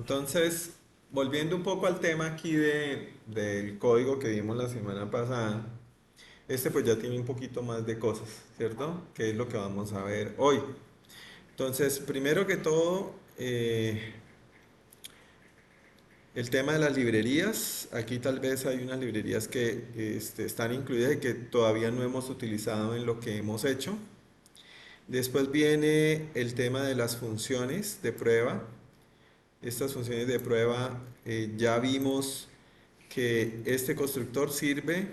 Entonces, volviendo un poco al tema aquí del código que vimos la semana pasada, este pues ya tiene un poquito más de cosas, ¿cierto? Que es lo que vamos a ver hoy. Entonces, primero que todo, el tema de las librerías. Aquí tal vez hay unas librerías que están incluidas y que todavía no hemos utilizado en lo que hemos hecho. Después viene el tema de las funciones de prueba. Estas funciones de prueba ya vimos que este constructor sirve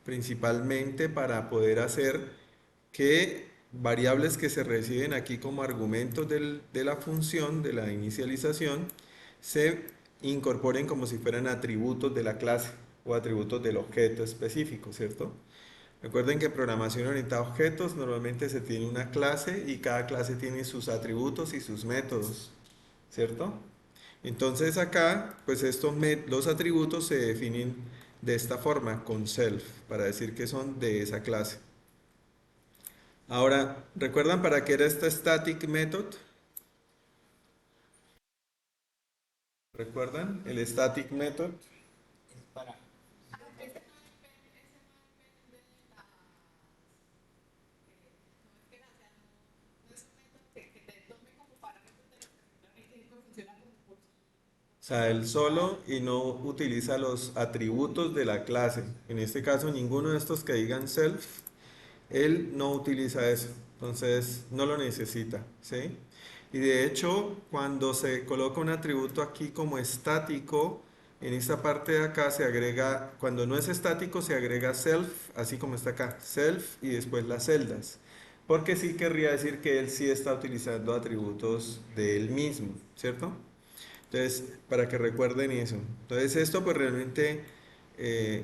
principalmente para poder hacer que variables que se reciben aquí como argumentos de la función, de la inicialización, se incorporen como si fueran atributos de la clase o atributos del objeto específico, ¿cierto? Recuerden que en programación orientada a objetos normalmente se tiene una clase y cada clase tiene sus atributos y sus métodos, ¿cierto? Entonces acá, pues los atributos se definen de esta forma, con self, para decir que son de esa clase. Ahora, ¿recuerdan para qué era esta static method? ¿Recuerdan el static method? O sea, él solo y no utiliza los atributos de la clase. En este caso, ninguno de estos que digan self, él no utiliza eso. Entonces, no lo necesita, ¿sí? Y de hecho, cuando se coloca un atributo aquí como estático, en esta parte de acá se agrega, cuando no es estático, se agrega self, así como está acá, self y después las celdas. Porque sí querría decir que él sí está utilizando atributos de él mismo, ¿cierto? Entonces, para que recuerden eso. Entonces, esto pues realmente,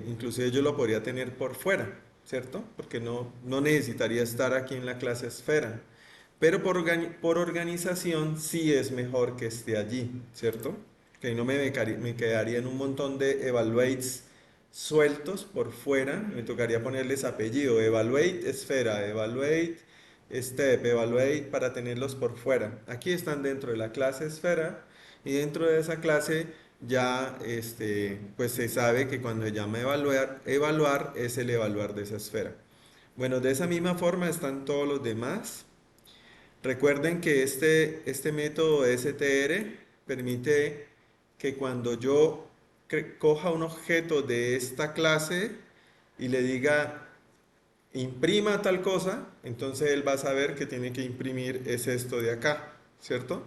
inclusive yo lo podría tener por fuera, ¿cierto? Porque no necesitaría estar aquí en la clase esfera. Pero por organización sí es mejor que esté allí, ¿cierto? Que ahí no me quedaría en un montón de evaluates sueltos por fuera. Me tocaría ponerles apellido, evaluate esfera, evaluate step, evaluate para tenerlos por fuera. Aquí están dentro de la clase esfera y dentro de esa clase ya pues se sabe que cuando se llama evaluar es el evaluar de esa esfera. Bueno, de esa misma forma están todos los demás. Recuerden que este método str permite que cuando yo coja un objeto de esta clase y le diga imprima tal cosa, entonces él va a saber que tiene que imprimir es esto de acá, ¿cierto?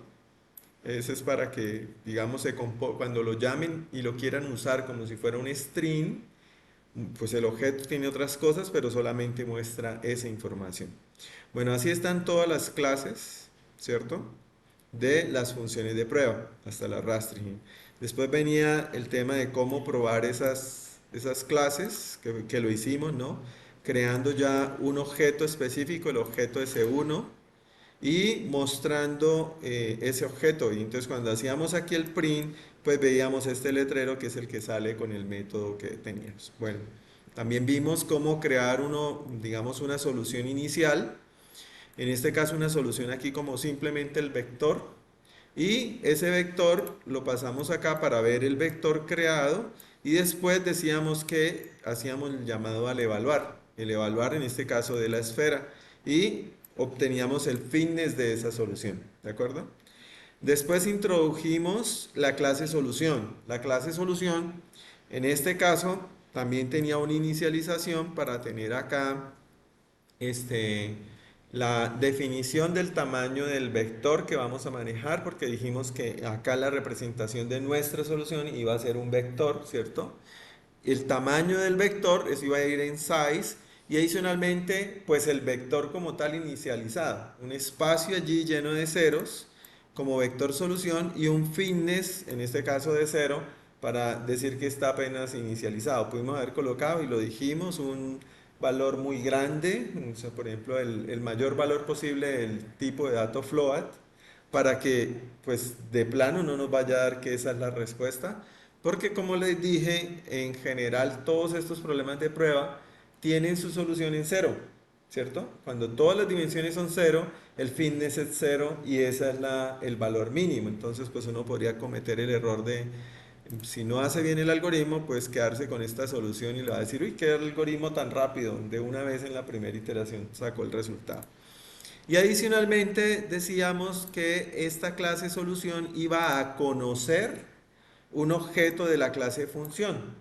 Ese es para que, digamos, cuando lo llamen y lo quieran usar como si fuera un string, pues el objeto tiene otras cosas, pero solamente muestra esa información. Bueno, así están todas las clases, ¿cierto? De las funciones de prueba, hasta la rastring. Después venía el tema de cómo probar esas clases, que lo hicimos, ¿no? Creando ya un objeto específico, el objeto S1, y mostrando ese objeto. Y entonces cuando hacíamos aquí el print, pues veíamos este letrero que es el que sale con el método que teníamos. Bueno, también vimos cómo crear digamos, una solución inicial. En este caso una solución aquí como simplemente el vector. Y ese vector lo pasamos acá para ver el vector creado. Y después decíamos que hacíamos el llamado al evaluar. El evaluar en este caso de la esfera. Y obteníamos el fitness de esa solución. ¿De acuerdo? Después introdujimos la clase solución. La clase solución, en este caso, también tenía una inicialización para tener acá este, la definición del tamaño del vector que vamos a manejar, porque dijimos que acá la representación de nuestra solución iba a ser un vector, ¿cierto? El tamaño del vector, eso iba a ir en size, y adicionalmente, pues el vector como tal inicializado, un espacio allí lleno de ceros como vector solución y un fitness, en este caso de cero, para decir que está apenas inicializado. Pudimos haber colocado, y lo dijimos, un valor muy grande, o sea, por ejemplo, el mayor valor posible del tipo de dato float, para que pues de plano no nos vaya a dar que esa es la respuesta, porque como les dije, en general todos estos problemas de prueba tienen su solución en cero, ¿cierto? Cuando todas las dimensiones son cero, el fitness es 0 y ese es el valor mínimo. Entonces, pues uno podría cometer el error de, si no hace bien el algoritmo, pues quedarse con esta solución y le va a decir, uy, qué algoritmo tan rápido, de una vez en la primera iteración sacó el resultado. Y adicionalmente decíamos que esta clase solución iba a conocer un objeto de la clase función.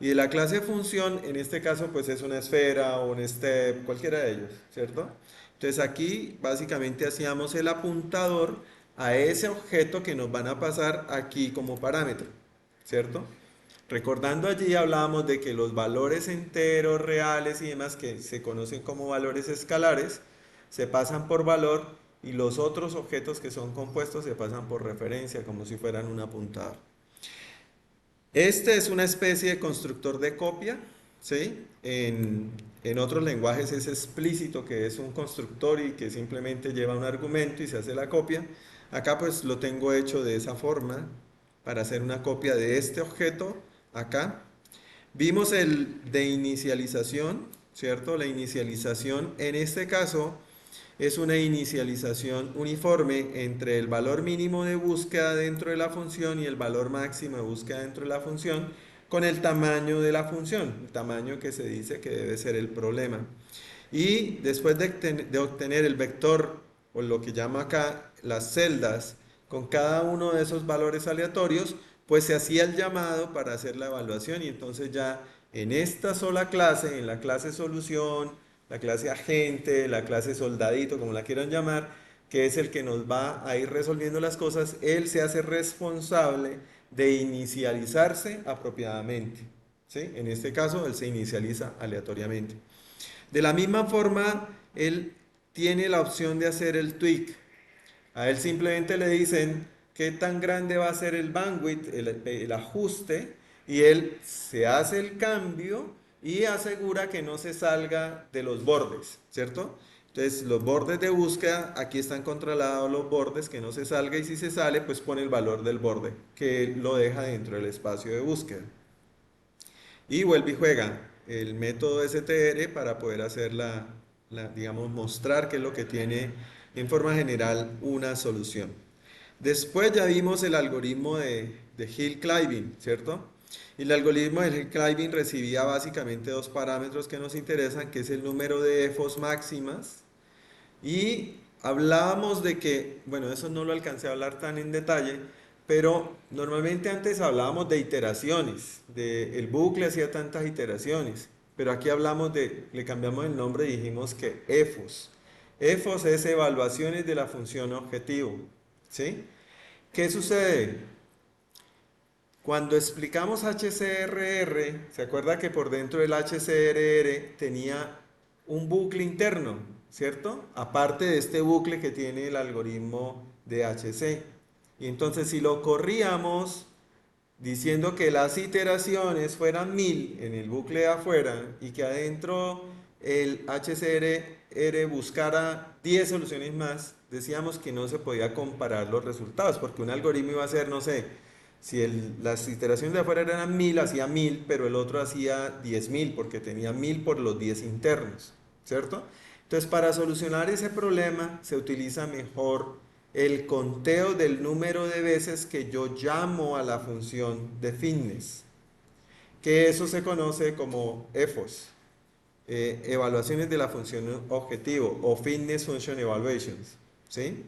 Y de la clase función, en este caso, pues es una esfera o un step, cualquiera de ellos, ¿cierto? Entonces aquí básicamente hacíamos el apuntador a ese objeto que nos van a pasar aquí como parámetro, ¿cierto? Recordando allí hablábamos de que los valores enteros, reales y demás, que se conocen como valores escalares, se pasan por valor y los otros objetos que son compuestos se pasan por referencia, como si fueran un apuntador. Este es una especie de constructor de copia, ¿sí? En otros lenguajes es explícito que es un constructor y que simplemente lleva un argumento y se hace la copia. Acá pues lo tengo hecho de esa forma para hacer una copia de este objeto acá. Vimos el de inicialización, ¿cierto? La inicialización en este caso es una inicialización uniforme entre el valor mínimo de búsqueda dentro de la función y el valor máximo de búsqueda dentro de la función con el tamaño de la función, el tamaño que se dice que debe ser el problema. Y después de obtener el vector, o lo que llama acá las celdas, con cada uno de esos valores aleatorios, pues se hacía el llamado para hacer la evaluación y entonces ya en esta sola clase, en la clase solución, la clase agente, la clase soldadito, como la quieran llamar, que es el que nos va a ir resolviendo las cosas, él se hace responsable de inicializarse apropiadamente. ¿Sí? En este caso, él se inicializa aleatoriamente. De la misma forma, él tiene la opción de hacer el tweak. A él simplemente le dicen qué tan grande va a ser el bandwidth, el ajuste, y él se hace el cambio y asegura que no se salga de los bordes, ¿cierto? Entonces, los bordes de búsqueda, aquí están controlados los bordes, que no se salga, y si se sale, pues pone el valor del borde, que lo deja dentro del espacio de búsqueda. Y vuelve y juega el método STR para poder hacer digamos, mostrar qué es lo que tiene en forma general una solución. Después ya vimos el algoritmo de Hill-Climbing, ¿cierto? Y el algoritmo de Hill-Climbing recibía básicamente dos parámetros que nos interesan, que es el número de EFOS máximas y hablábamos de que, bueno, eso no lo alcancé a hablar tan en detalle, pero normalmente antes hablábamos de iteraciones, de el bucle hacía tantas iteraciones, pero aquí hablamos de, le cambiamos el nombre y dijimos que EFOS. EFOS es evaluaciones de la función objetivo, ¿sí? ¿Qué sucede? Cuando explicamos HCRR, ¿se acuerda que por dentro del HCRR tenía un bucle interno, ¿cierto? Aparte de este bucle que tiene el algoritmo de HC. Y entonces si lo corríamos diciendo que las iteraciones fueran 1000 en el bucle de afuera y que adentro el HCRR buscara 10 soluciones más, decíamos que no se podía comparar los resultados, porque un algoritmo iba a ser, no sé, si las iteraciones de afuera eran 1000, hacía 1000, pero el otro hacía 10.000, porque tenía 1000 por los 10 internos, ¿cierto? Entonces, para solucionar ese problema, se utiliza mejor el conteo del número de veces que yo llamo a la función de fitness, que eso se conoce como EFOS, evaluaciones de la función objetivo o Fitness Function Evaluations, ¿sí?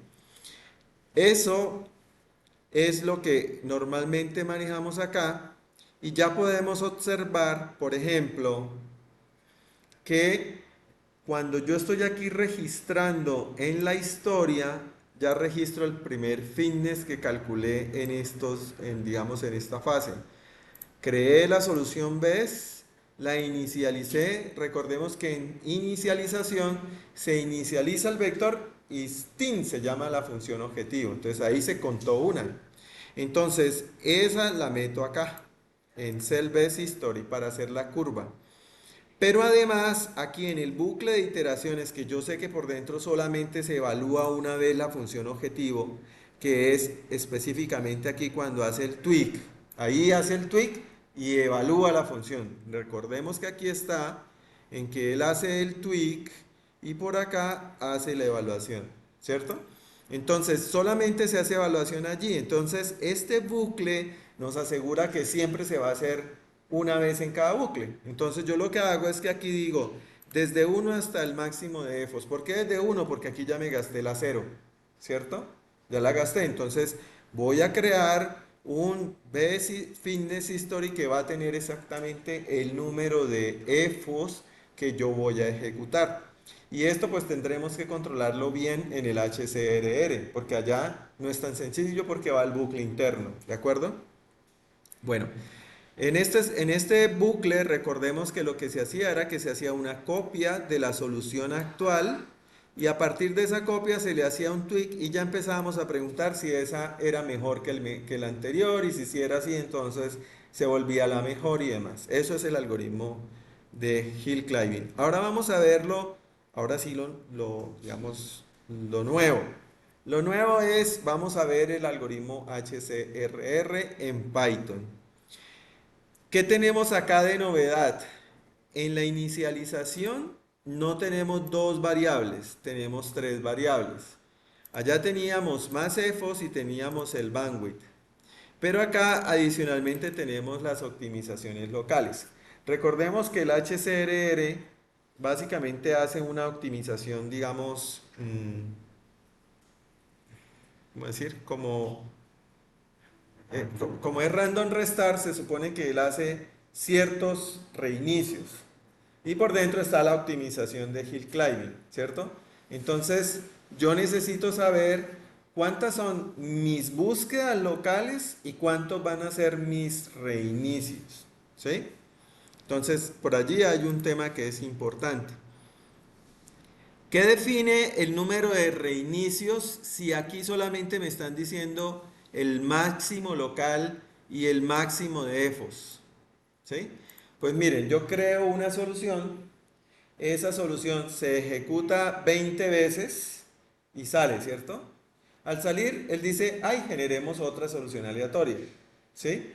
Eso es lo que normalmente manejamos acá y ya podemos observar, por ejemplo, que cuando yo estoy aquí registrando en la historia, ya registro el primer fitness que calculé digamos, en esta fase. Creé la solución BES, la inicialicé. Recordemos que en inicialización se inicializa el vector y STIN se llama la función objetivo. Entonces ahí se contó una. Entonces esa la meto acá en Cell BES History para hacer la curva. Pero además, aquí en el bucle de iteraciones, que yo sé que por dentro solamente se evalúa una vez la función objetivo, que es específicamente aquí cuando hace el tweak. Ahí hace el tweak y evalúa la función. Recordemos que aquí está en que él hace el tweak y por acá hace la evaluación. ¿cierto? Entonces, solamente se hace evaluación allí. Entonces, este bucle nos asegura que siempre se va a hacer una vez en cada bucle. Entonces, yo lo que hago es que aquí digo, desde uno hasta el máximo de EFOS. ¿Por qué desde uno? Porque aquí ya me gasté la cero, ¿cierto? Ya la gasté. Entonces, voy a crear un Fitness History que va a tener exactamente el número de EFOS que yo voy a ejecutar. Y esto pues tendremos que controlarlo bien en el HCRR, porque allá no es tan sencillo porque va al bucle interno, ¿de acuerdo? Bueno, en este bucle recordemos que lo que se hacía era que se hacía una copia de la solución actual y a partir de esa copia se le hacía un tweak y ya empezábamos a preguntar si esa era mejor que la anterior y si era así entonces se volvía la mejor y demás. Eso es el algoritmo de Hill Climbing. Ahora vamos a verlo, ahora sí digamos, lo nuevo. Lo nuevo es, vamos a ver el algoritmo HCRR en Python. ¿Qué tenemos acá de novedad? En la inicialización no tenemos dos variables, tenemos tres variables. Allá teníamos más EFOS y teníamos el bandwidth. Pero acá adicionalmente tenemos las optimizaciones locales. Recordemos que el HCRR básicamente hace una optimización, digamos, ¿cómo decir? Como es random restar, se supone que él hace ciertos reinicios. Y por dentro está la optimización de Hill Climbing, ¿cierto? Entonces, yo necesito saber cuántas son mis búsquedas locales y cuántos van a ser mis reinicios, ¿sí? Entonces, por allí hay un tema que es importante. ¿Qué define el número de reinicios si aquí solamente me están diciendo el máximo local y el máximo de EFOS? ¿Sí? Pues miren, yo creo una solución, esa solución se ejecuta 20 veces y sale, ¿cierto? Al salir, él dice, ay, generemos otra solución aleatoria, ¿sí?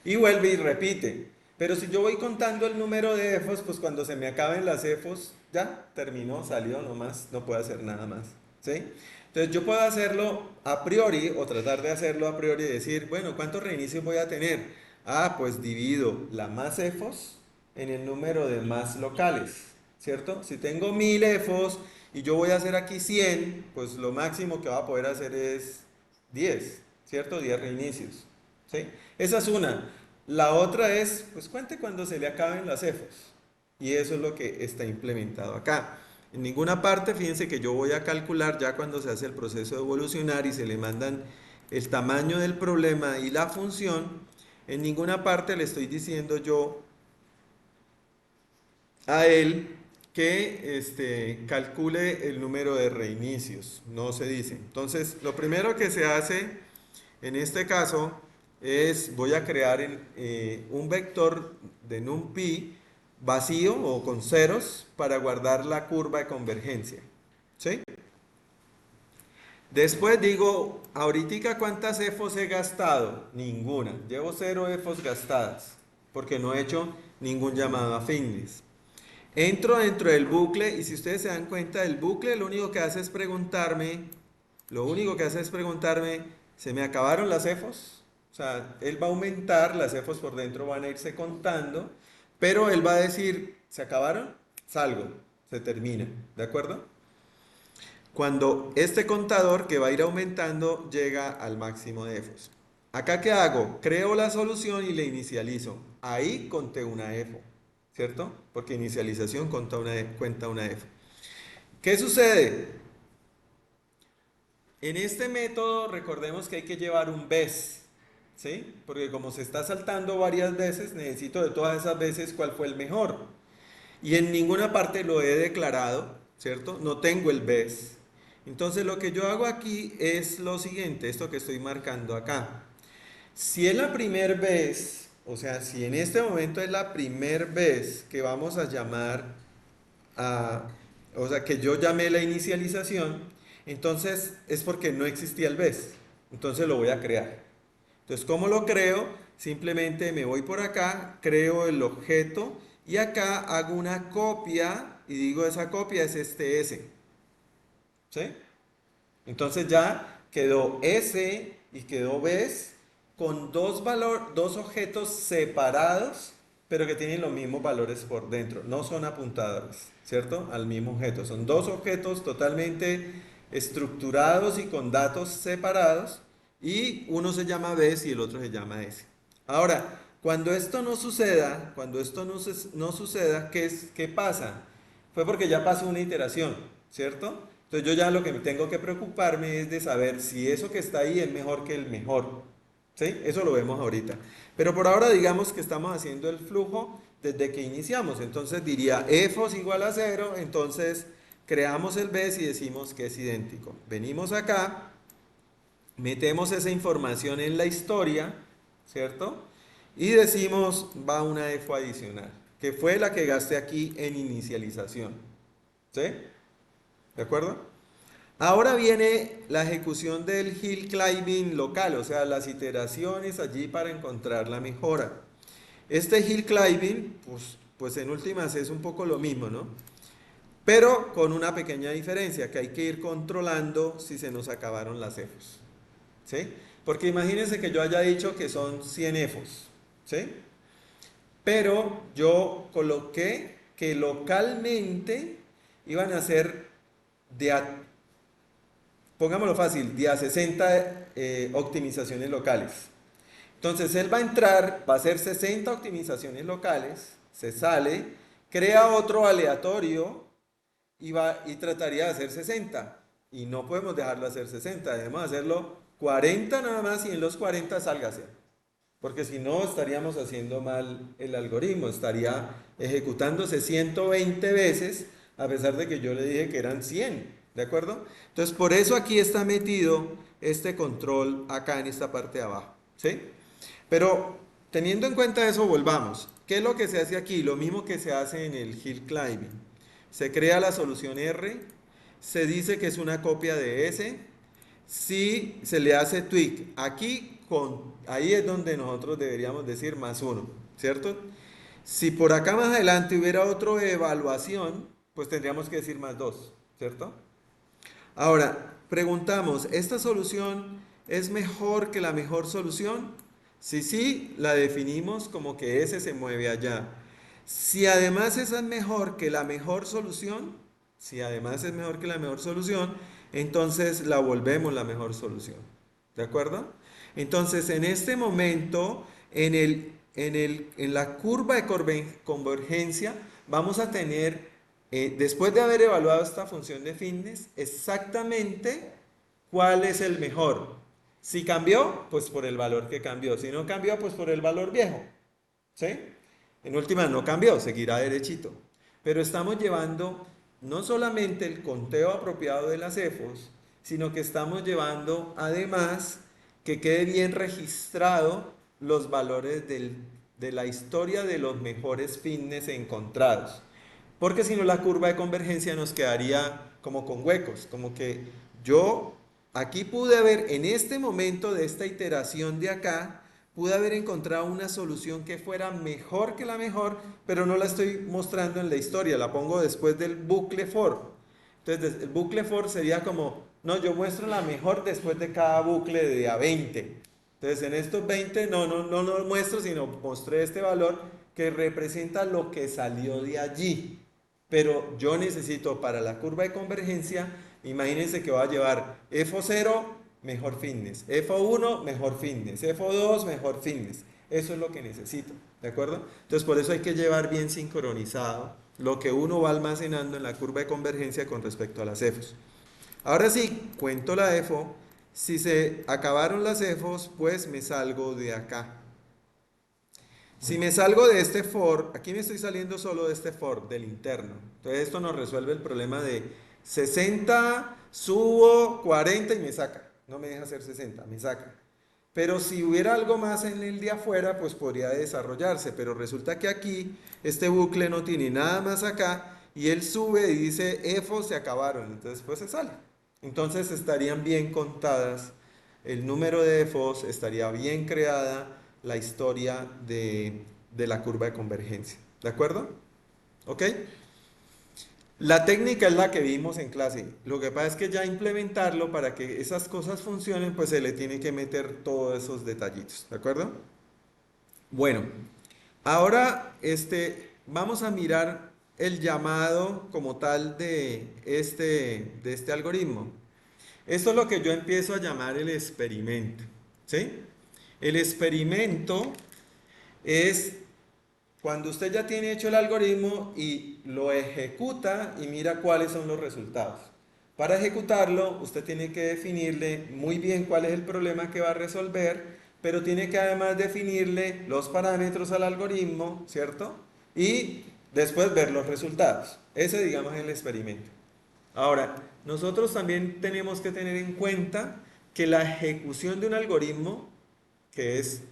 Y vuelve y repite. Pero si yo voy contando el número de EFOS, pues cuando se me acaben las EFOS, ya terminó, salió nomás, no puedo hacer nada más, ¿sí? Entonces yo puedo hacerlo a priori o tratar de hacerlo a priori y decir, bueno, ¿cuántos reinicios voy a tener? Ah, pues divido la más EFOS en el número de más locales, ¿cierto? Si tengo 1000 EFOS y yo voy a hacer aquí 100, pues lo máximo que va a poder hacer es 10, ¿cierto? 10 reinicios, ¿sí? Esa es una. La otra es, pues cuente cuando se le acaben las EFOS. Y eso es lo que está implementado acá. En ninguna parte, fíjense que yo voy a calcular ya cuando se hace el proceso de evolucionar y se le mandan el tamaño del problema y la función, en ninguna parte le estoy diciendo yo a él que calcule el número de reinicios. No se dice. Entonces, lo primero que se hace en este caso es, voy a crear un vector de NumPy vacío o con ceros para guardar la curva de convergencia. ¿Sí? Después digo, ahorita cuántas EFOS he gastado, ninguna. Llevo cero EFOS gastadas porque no he hecho ningún llamado a fitness. Entro dentro del bucle y si ustedes se dan cuenta, el bucle lo único que hace es preguntarme, ¿se me acabaron las EFOS? O sea, él va a aumentar, las EFOS por dentro van a irse contando, pero él va a decir, ¿se acabaron? Salgo, se termina, ¿de acuerdo? Cuando este contador que va a ir aumentando llega al máximo de EFOS. ¿Acá qué hago? Creo la solución y le inicializo. Ahí conté una EFO, ¿cierto? Porque inicialización cuenta una EFO. ¿Qué sucede? En este método recordemos que hay que llevar un BES, ¿sí? Porque como se está saltando varias veces, necesito de todas esas veces cuál fue el mejor. Y en ninguna parte lo he declarado, ¿cierto? No tengo el BES. Entonces lo que yo hago aquí es lo siguiente, esto que estoy marcando acá. Si es la primer vez, o sea, si en este momento es la primer vez que vamos a llamar a, o sea, que yo llamé la inicialización, entonces es porque no existía el vez. Entonces lo voy a crear. Entonces, ¿cómo lo creo? Simplemente me voy por acá, creo el objeto y acá hago una copia y digo esa copia es este S. ¿Sí? Entonces ya quedó S y quedó Bs con dos objetos separados, pero que tienen los mismos valores por dentro. No son apuntadores, ¿cierto? Al mismo objeto. Son dos objetos totalmente estructurados y con datos separados. Y uno se llama Bs y el otro se llama S. Ahora, cuando esto no suceda, no suceda, ¿qué pasa? Fue porque ya pasó una iteración, ¿cierto? Entonces yo ya lo que tengo que preocuparme es de saber si eso que está ahí es mejor que el mejor. ¿Sí? Eso lo vemos ahorita. Pero por ahora digamos que estamos haciendo el flujo desde que iniciamos. Entonces diría EFOS igual a 0, entonces creamos el BES y decimos que es idéntico. Venimos acá, metemos esa información en la historia, ¿cierto? Y decimos va una EFO adicional, que fue la que gasté aquí en inicialización. ¿Sí? ¿De acuerdo? Ahora viene la ejecución del hill climbing local, o sea, las iteraciones allí para encontrar la mejora. Este hill climbing, pues en últimas es un poco lo mismo, ¿no? Pero con una pequeña diferencia, que hay que ir controlando si se nos acabaron las EFOS. ¿Sí? Porque imagínense que yo haya dicho que son 100 EFOS. ¿Sí? Pero yo coloqué que localmente iban a ser de pongámoslo fácil, de a 60 optimizaciones locales. Entonces él va a entrar, va a hacer 60 optimizaciones locales, se sale, crea otro aleatorio y trataría de hacer 60. Y no podemos dejarlo hacer 60, debemos hacerlo 40 nada más y en los 40 sálgase. Porque si no estaríamos haciendo mal el algoritmo, estaría ejecutándose 120 veces a pesar de que yo le dije que eran 100, ¿de acuerdo? Entonces por eso aquí está metido este control acá en esta parte de abajo, ¿sí? Pero teniendo en cuenta eso, volvamos. ¿Qué es lo que se hace aquí? Lo mismo que se hace en el hill climbing. Se crea la solución R, se dice que es una copia de S, si se le hace tweak. Ahí es donde nosotros deberíamos decir más uno, ¿cierto? Si por acá más adelante hubiera otra evaluación, pues tendríamos que decir más dos, ¿cierto? Ahora, preguntamos, ¿esta solución es mejor que la mejor solución? Si sí, la definimos como que ese se mueve allá. Si además esa es mejor que la mejor solución, si además es mejor que la mejor solución, entonces la volvemos la mejor solución. ¿De acuerdo? Entonces, en este momento, en la curva de convergencia, vamos a tener después de haber evaluado esta función de fitness, exactamente cuál es el mejor. Si cambió, pues por el valor que cambió. Si no cambió, pues por el valor viejo. ¿Sí? En última, no cambió, seguirá derechito. Pero estamos llevando no solamente el conteo apropiado de las EFOS, sino que estamos llevando además que quede bien registrado los valores de la historia de los mejores fitness encontrados. Porque si no, la curva de convergencia nos quedaría como con huecos, como que yo aquí pude haber, en este momento de esta iteración de acá, pude haber encontrado una solución que fuera mejor que la mejor, pero no la estoy mostrando en la historia, la pongo después del bucle for. Entonces, el bucle for sería como, no, yo muestro la mejor después de cada bucle de a 20. Entonces, en estos 20 no lo muestro, sino mostré este valor que representa lo que salió de allí. Pero yo necesito para la curva de convergencia, imagínense que va a llevar FO0, mejor fitness, FO1, mejor fitness, FO2, mejor fitness. Eso es lo que necesito, ¿de acuerdo? Entonces por eso hay que llevar bien sincronizado lo que uno va almacenando en la curva de convergencia con respecto a las EFOs. Ahora sí, cuento la EFO. Si se acabaron las EFOs, pues me salgo de acá. Si me salgo de este for, aquí me estoy saliendo solo de este for, del interno. Entonces esto nos resuelve el problema de 60, subo 40 y me saca. No me deja hacer 60, me saca. Pero si hubiera algo más en el de afuera, pues podría desarrollarse. Pero resulta que aquí este bucle no tiene nada más acá y él sube y dice EFO se acabaron. Entonces pues se sale. Entonces estarían bien contadas el número de EFOs, estaría bien creada la historia de la curva de convergencia. ¿De acuerdo? ¿Ok? La técnica es la que vimos en clase. Lo que pasa es que ya implementarlo para que esas cosas funcionen, pues se le tiene que meter todos esos detallitos, ¿de acuerdo? Bueno, ahora vamos a mirar el llamado como tal de este algoritmo. Esto es lo que yo empiezo a llamar el experimento, ¿sí? El experimento es cuando usted ya tiene hecho el algoritmo y lo ejecuta y mira cuáles son los resultados. Para ejecutarlo, usted tiene que definirle muy bien cuál es el problema que va a resolver, pero tiene que además definirle los parámetros al algoritmo, ¿cierto? Y después ver los resultados. Ese, digamos, es el experimento. Ahora, nosotros también tenemos que tener en cuenta que la ejecución de un algoritmo, que es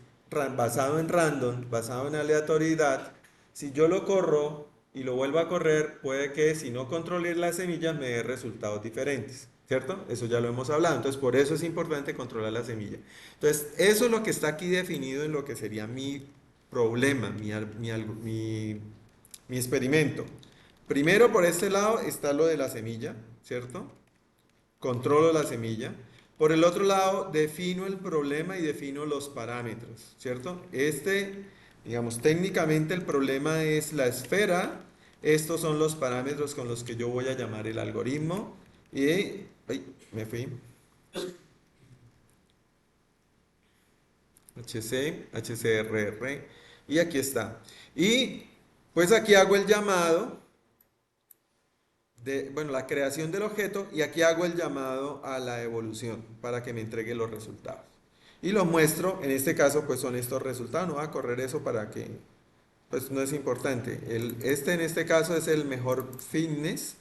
basado en random, basado en aleatoriedad, si yo lo corro y lo vuelvo a correr, puede que si no controlé las semillas me dé resultados diferentes, ¿cierto? Eso ya lo hemos hablado, entonces por eso es importante controlar la semilla. Entonces, eso es lo que está aquí definido en lo que sería mi problema, mi experimento. Primero, por este lado está lo de la semilla, ¿cierto? Controlo la semilla. Por el otro lado, defino el problema y defino los parámetros, ¿cierto? Digamos, técnicamente el problema es la esfera. Estos son los parámetros con los que yo voy a llamar el algoritmo. Y, ay, me fui. HCRR. Y aquí está. Y pues aquí hago el llamado bueno, la creación del objeto y aquí hago el llamado a la evolución para que me entregue los resultados. Y los muestro, en este caso pues son estos resultados, no voy a correr eso para que, pues no es importante. En este caso es el mejor fitness,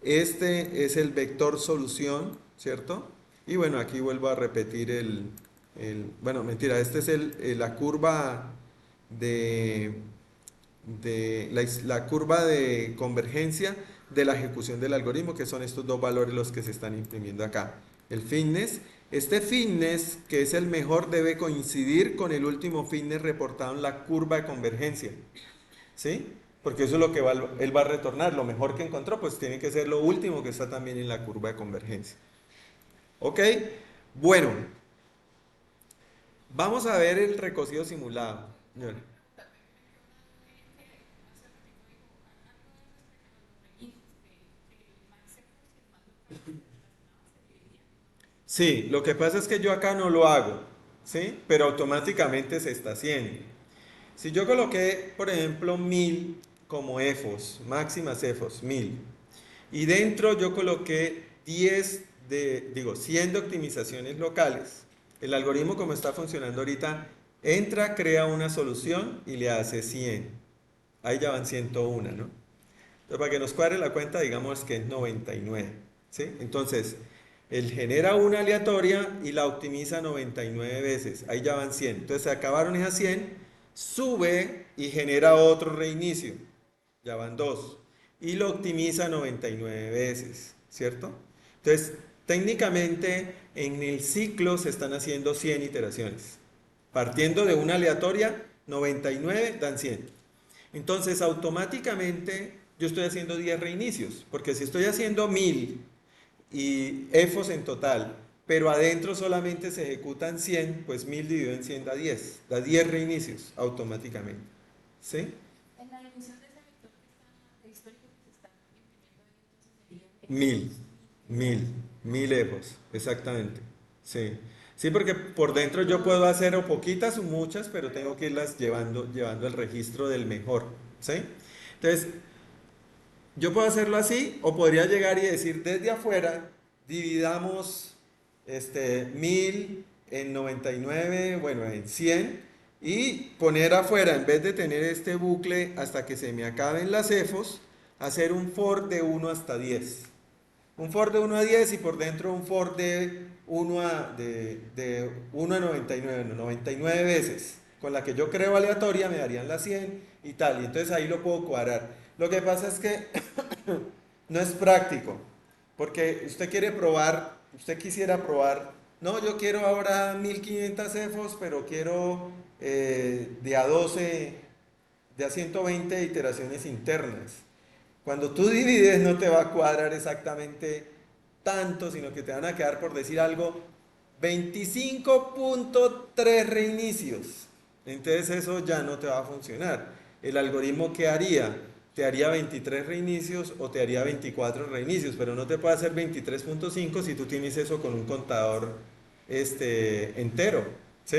este es el vector solución, ¿cierto? Y bueno, aquí vuelvo a repetir bueno, mentira, este es la curva de, la curva de convergencia de la ejecución del algoritmo, que son estos dos valores los que se están imprimiendo acá. El fitness, este fitness que es el mejor debe coincidir con el último fitness reportado en la curva de convergencia, ¿sí? Porque eso es lo que él va a retornar, lo mejor que encontró, pues tiene que ser lo último que está también en la curva de convergencia. ¿Ok? Bueno, vamos a ver el recocido simulado. Sí, lo que pasa es que yo acá no lo hago, ¿sí? Pero automáticamente se está haciendo. Si yo coloqué, por ejemplo, 1000 como EFOS, máximas EFOS, 1000, y dentro yo coloqué 100 de optimizaciones locales. El algoritmo como está funcionando ahorita, entra, crea una solución y le hace 100. Ahí ya van 101, ¿no? Entonces, para que nos cuadre la cuenta, digamos que es 99, ¿sí? Entonces, él genera una aleatoria y la optimiza 99 veces. Ahí ya van 100. Entonces, se acabaron esas 100, sube y genera otro reinicio. Ya van 2. Y lo optimiza 99 veces, ¿cierto? Entonces, técnicamente, en el ciclo se están haciendo 100 iteraciones. Partiendo de una aleatoria, 99 dan 100. Entonces, automáticamente yo estoy haciendo 10 reinicios, porque si estoy haciendo 1000 y EFOS en total, pero adentro solamente se ejecutan 100, pues 1000 dividido en 100 da 10 reinicios automáticamente. ¿Sí? En la emisión de ese vector que está, histórico que se está imprimiendo, entonces sería 1000 EFOS, exactamente. Sí. Sí, porque por dentro yo puedo hacer o poquitas o muchas, pero tengo que irlas llevando el registro del mejor. ¿Sí? Entonces, yo puedo hacerlo así, o podría llegar y decir desde afuera, dividamos 1000 en 99, bueno, en 100, y poner afuera, en vez de tener este bucle hasta que se me acaben las EFOS, hacer un for de 1 hasta 10. Un for de 1 a 10 y por dentro un for de 1 a 99, no, 99 veces. Con la que yo creo aleatoria me darían las 100 y tal. Y entonces ahí lo puedo cuadrar. Lo que pasa es que no es práctico. Porque usted quiere probar, usted quisiera probar, no, yo quiero ahora 1500 EFOS, pero quiero de a 12, de a 120 iteraciones internas. Cuando tú divides no te va a cuadrar exactamente tanto, sino que te van a quedar, por decir algo, 25.3 reinicios. Entonces eso ya no te va a funcionar. El algoritmo, ¿qué haría? Te haría 23 reinicios o te haría 24 reinicios, pero no te puede hacer 23.5 si tú tienes eso con un contador entero. ¿Sí?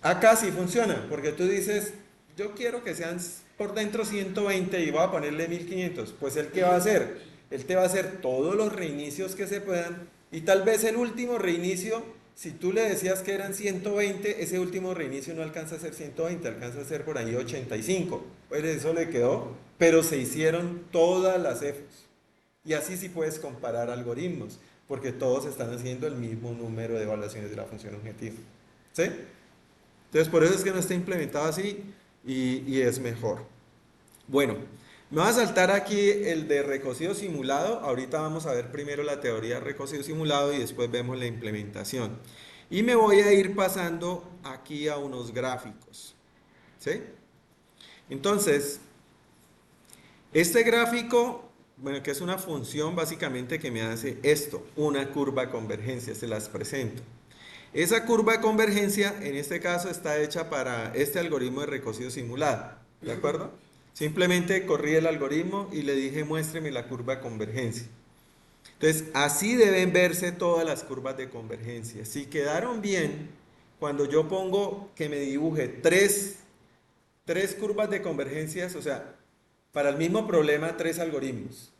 Acá sí funciona, porque tú dices, yo quiero que sean por dentro 120 y voy a ponerle 1500. Pues él, ¿qué va a hacer? Él te va a hacer todos los reinicios que se puedan y tal vez el último reinicio, si tú le decías que eran 120, ese último reinicio no alcanza a ser 120, alcanza a ser por ahí 85. Pues eso le quedó, pero se hicieron todas las EFOS. Y así sí puedes comparar algoritmos, porque todos están haciendo el mismo número de evaluaciones de la función objetiva. ¿Sí? Entonces, por eso es que no está implementado así y es mejor. Bueno, me voy a saltar aquí el de recocido simulado. Ahorita vamos a ver primero la teoría de recocido simulado y después vemos la implementación. Y me voy a ir pasando aquí a unos gráficos. ¿Sí? Entonces, este gráfico, bueno, que es una función básicamente que me hace esto, una curva de convergencia, se las presento. Esa curva de convergencia, en este caso, está hecha para este algoritmo de recocido simulado, ¿de acuerdo? Simplemente corrí el algoritmo y le dije, muéstreme la curva de convergencia. Entonces, así deben verse todas las curvas de convergencia. Si quedaron bien, cuando yo pongo que me dibuje tres curvas de convergencias, o sea, para el mismo problema, tres algoritmos.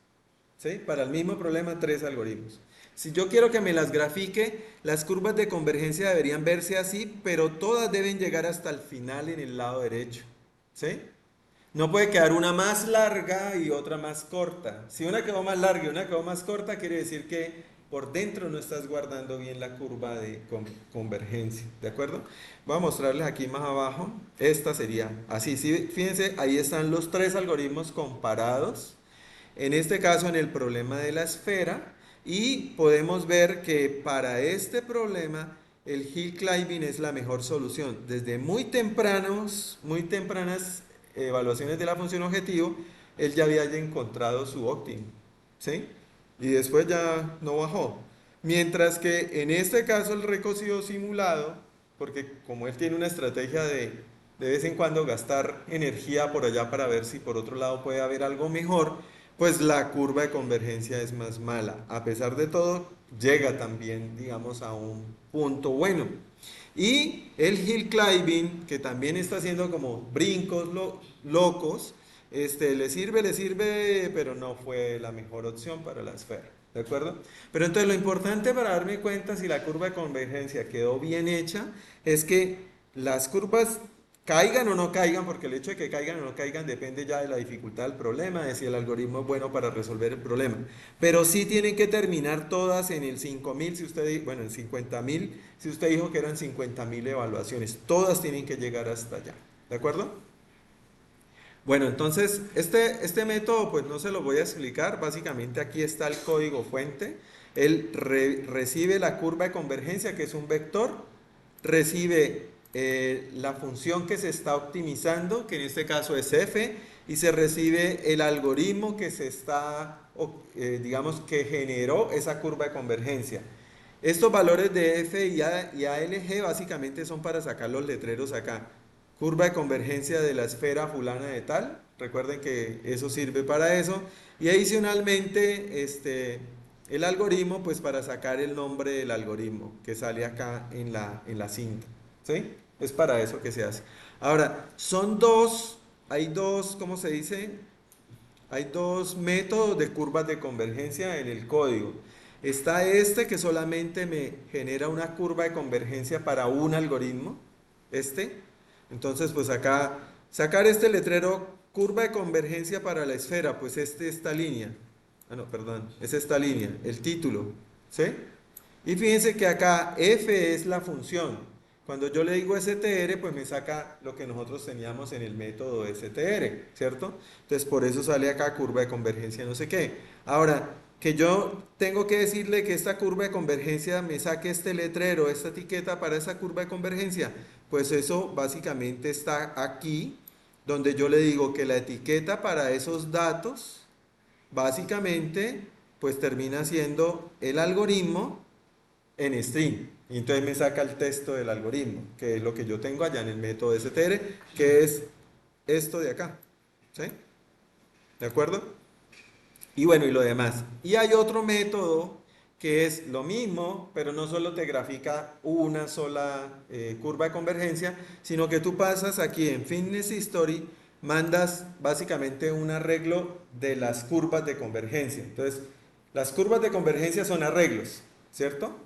¿Sí? Para el mismo problema, tres algoritmos. Si yo quiero que me las grafique, las curvas de convergencia deberían verse así, pero todas deben llegar hasta el final en el lado derecho. ¿Sí? No puede quedar una más larga y otra más corta. Si una quedó más larga y una quedó más corta, quiere decir que por dentro no estás guardando bien la curva de convergencia. ¿De acuerdo? Voy a mostrarles aquí más abajo. Esta sería así. ¿Sí? Fíjense, ahí están los tres algoritmos comparados. En este caso, en el problema de la esfera. Y podemos ver que para este problema el hill climbing es la mejor solución. Desde muy tempranas evaluaciones de la función objetivo, él ya había encontrado su óptimo, ¿sí? Y después ya no bajó. Mientras que en este caso el recocido simulado, porque como él tiene una estrategia de vez en cuando gastar energía por allá para ver si por otro lado puede haber algo mejor, pues la curva de convergencia es más mala. A pesar de todo, llega también, digamos, a un punto bueno. Y el hill climbing, que también está haciendo como brincos locos, le sirve, pero no fue la mejor opción para la esfera. ¿De acuerdo? Pero entonces lo importante para darme cuenta si la curva de convergencia quedó bien hecha es que las curvas caigan o no caigan, porque el hecho de que caigan o no caigan depende ya de la dificultad del problema, de si el algoritmo es bueno para resolver el problema. Pero sí tienen que terminar todas en el 5000, si usted, bueno, en 50.000, si usted dijo que eran 50.000 evaluaciones, todas tienen que llegar hasta allá. ¿De acuerdo? Bueno, entonces este método pues no se lo voy a explicar, básicamente aquí está el código fuente, él recibe la curva de convergencia que es un vector, recibe la función que se está optimizando, que en este caso es f, y se recibe el algoritmo que se está, digamos, que generó esa curva de convergencia. Estos valores de f y ALG básicamente son para sacar los letreros acá. Curva de convergencia de la esfera fulana de tal. Recuerden que eso sirve para eso. Y adicionalmente, el algoritmo, pues para sacar el nombre del algoritmo que sale acá en la cinta. ¿Sí? Es para eso que se hace. Ahora, hay dos, ¿cómo se dice? Hay dos métodos de curvas de convergencia en el código. Está este que solamente me genera una curva de convergencia para un algoritmo. Este. Entonces, pues acá, sacar este letrero, curva de convergencia para la esfera, pues esta línea. Ah, no, perdón, es esta línea, el título. ¿Sí? Y fíjense que acá f es la función. Cuando yo le digo str, pues me saca lo que nosotros teníamos en el método str, ¿cierto? Entonces por eso sale acá curva de convergencia no sé qué. Ahora, que yo tengo que decirle que esta curva de convergencia me saque este letrero, esta etiqueta para esa curva de convergencia, pues eso básicamente está aquí, donde yo le digo que la etiqueta para esos datos básicamente, pues termina siendo el algoritmo en string. Y entonces me saca el texto del algoritmo, que es lo que yo tengo allá en el método str, que es esto de acá. ¿Sí? ¿De acuerdo? Y bueno, y lo demás. Y hay otro método que es lo mismo, pero no solo te grafica una sola curva de convergencia, sino que tú pasas aquí en Fitness History, mandas básicamente un arreglo de las curvas de convergencia. Entonces, las curvas de convergencia son arreglos, ¿cierto?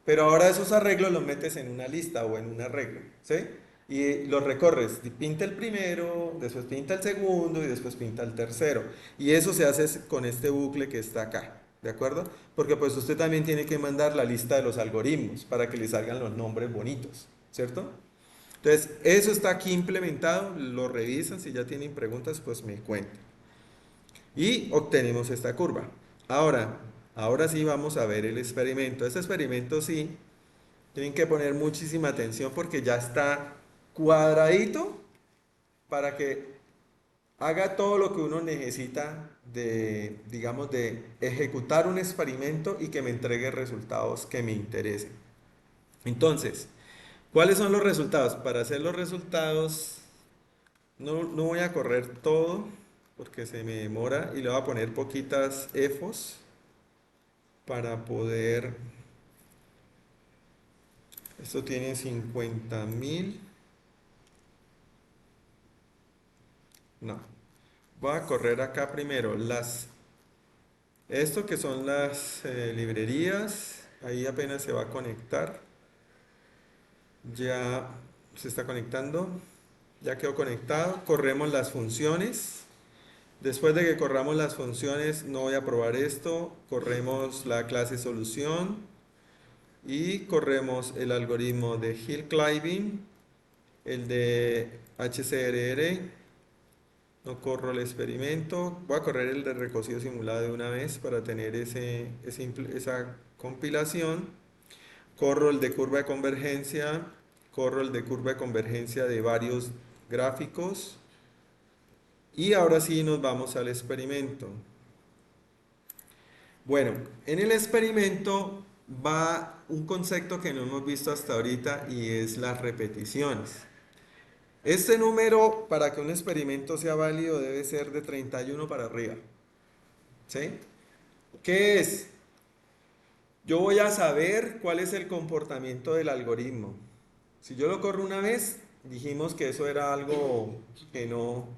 Pero ahora esos arreglos los metes en una lista o en un arreglo, ¿sí? Y los recorres, pinta el primero, después pinta el segundo y después pinta el tercero. Y eso se hace con este bucle que está acá, ¿de acuerdo? Porque pues usted también tiene que mandar la lista de los algoritmos para que le salgan los nombres bonitos, ¿cierto? Entonces, eso está aquí implementado, lo revisan, si ya tienen preguntas, pues me cuentan. Y obtenemos esta curva. Ahora sí vamos a ver el experimento. Este experimento sí, tienen que poner muchísima atención porque ya está cuadradito para que haga todo lo que uno necesita de, digamos, de ejecutar un experimento y que me entregue resultados que me interesen. Entonces, ¿cuáles son los resultados? Para hacer los resultados, no voy a correr todo porque se me demora y le voy a poner poquitas EFOS para poder... Esto tiene 50.000. No. Voy a correr acá primero esto que son las librerías. Ahí apenas se va a conectar. Ya se está conectando. Ya quedó conectado. Corremos las funciones. Después de que corramos las funciones, no voy a probar esto. Corremos la clase solución y corremos el algoritmo de hill climbing, el de HCRR. No corro el experimento. Voy a correr el de recocido simulado de una vez para tener esa compilación. Corro el de curva de convergencia. Corro el de curva de convergencia de varios gráficos. Y ahora sí nos vamos al experimento. Bueno, en el experimento va un concepto que no hemos visto hasta ahorita y es las repeticiones. Este número para que un experimento sea válido debe ser de 31 para arriba. ¿Sí? ¿Qué es? Yo voy a saber cuál es el comportamiento del algoritmo. Si yo lo corro una vez, dijimos que eso era algo que no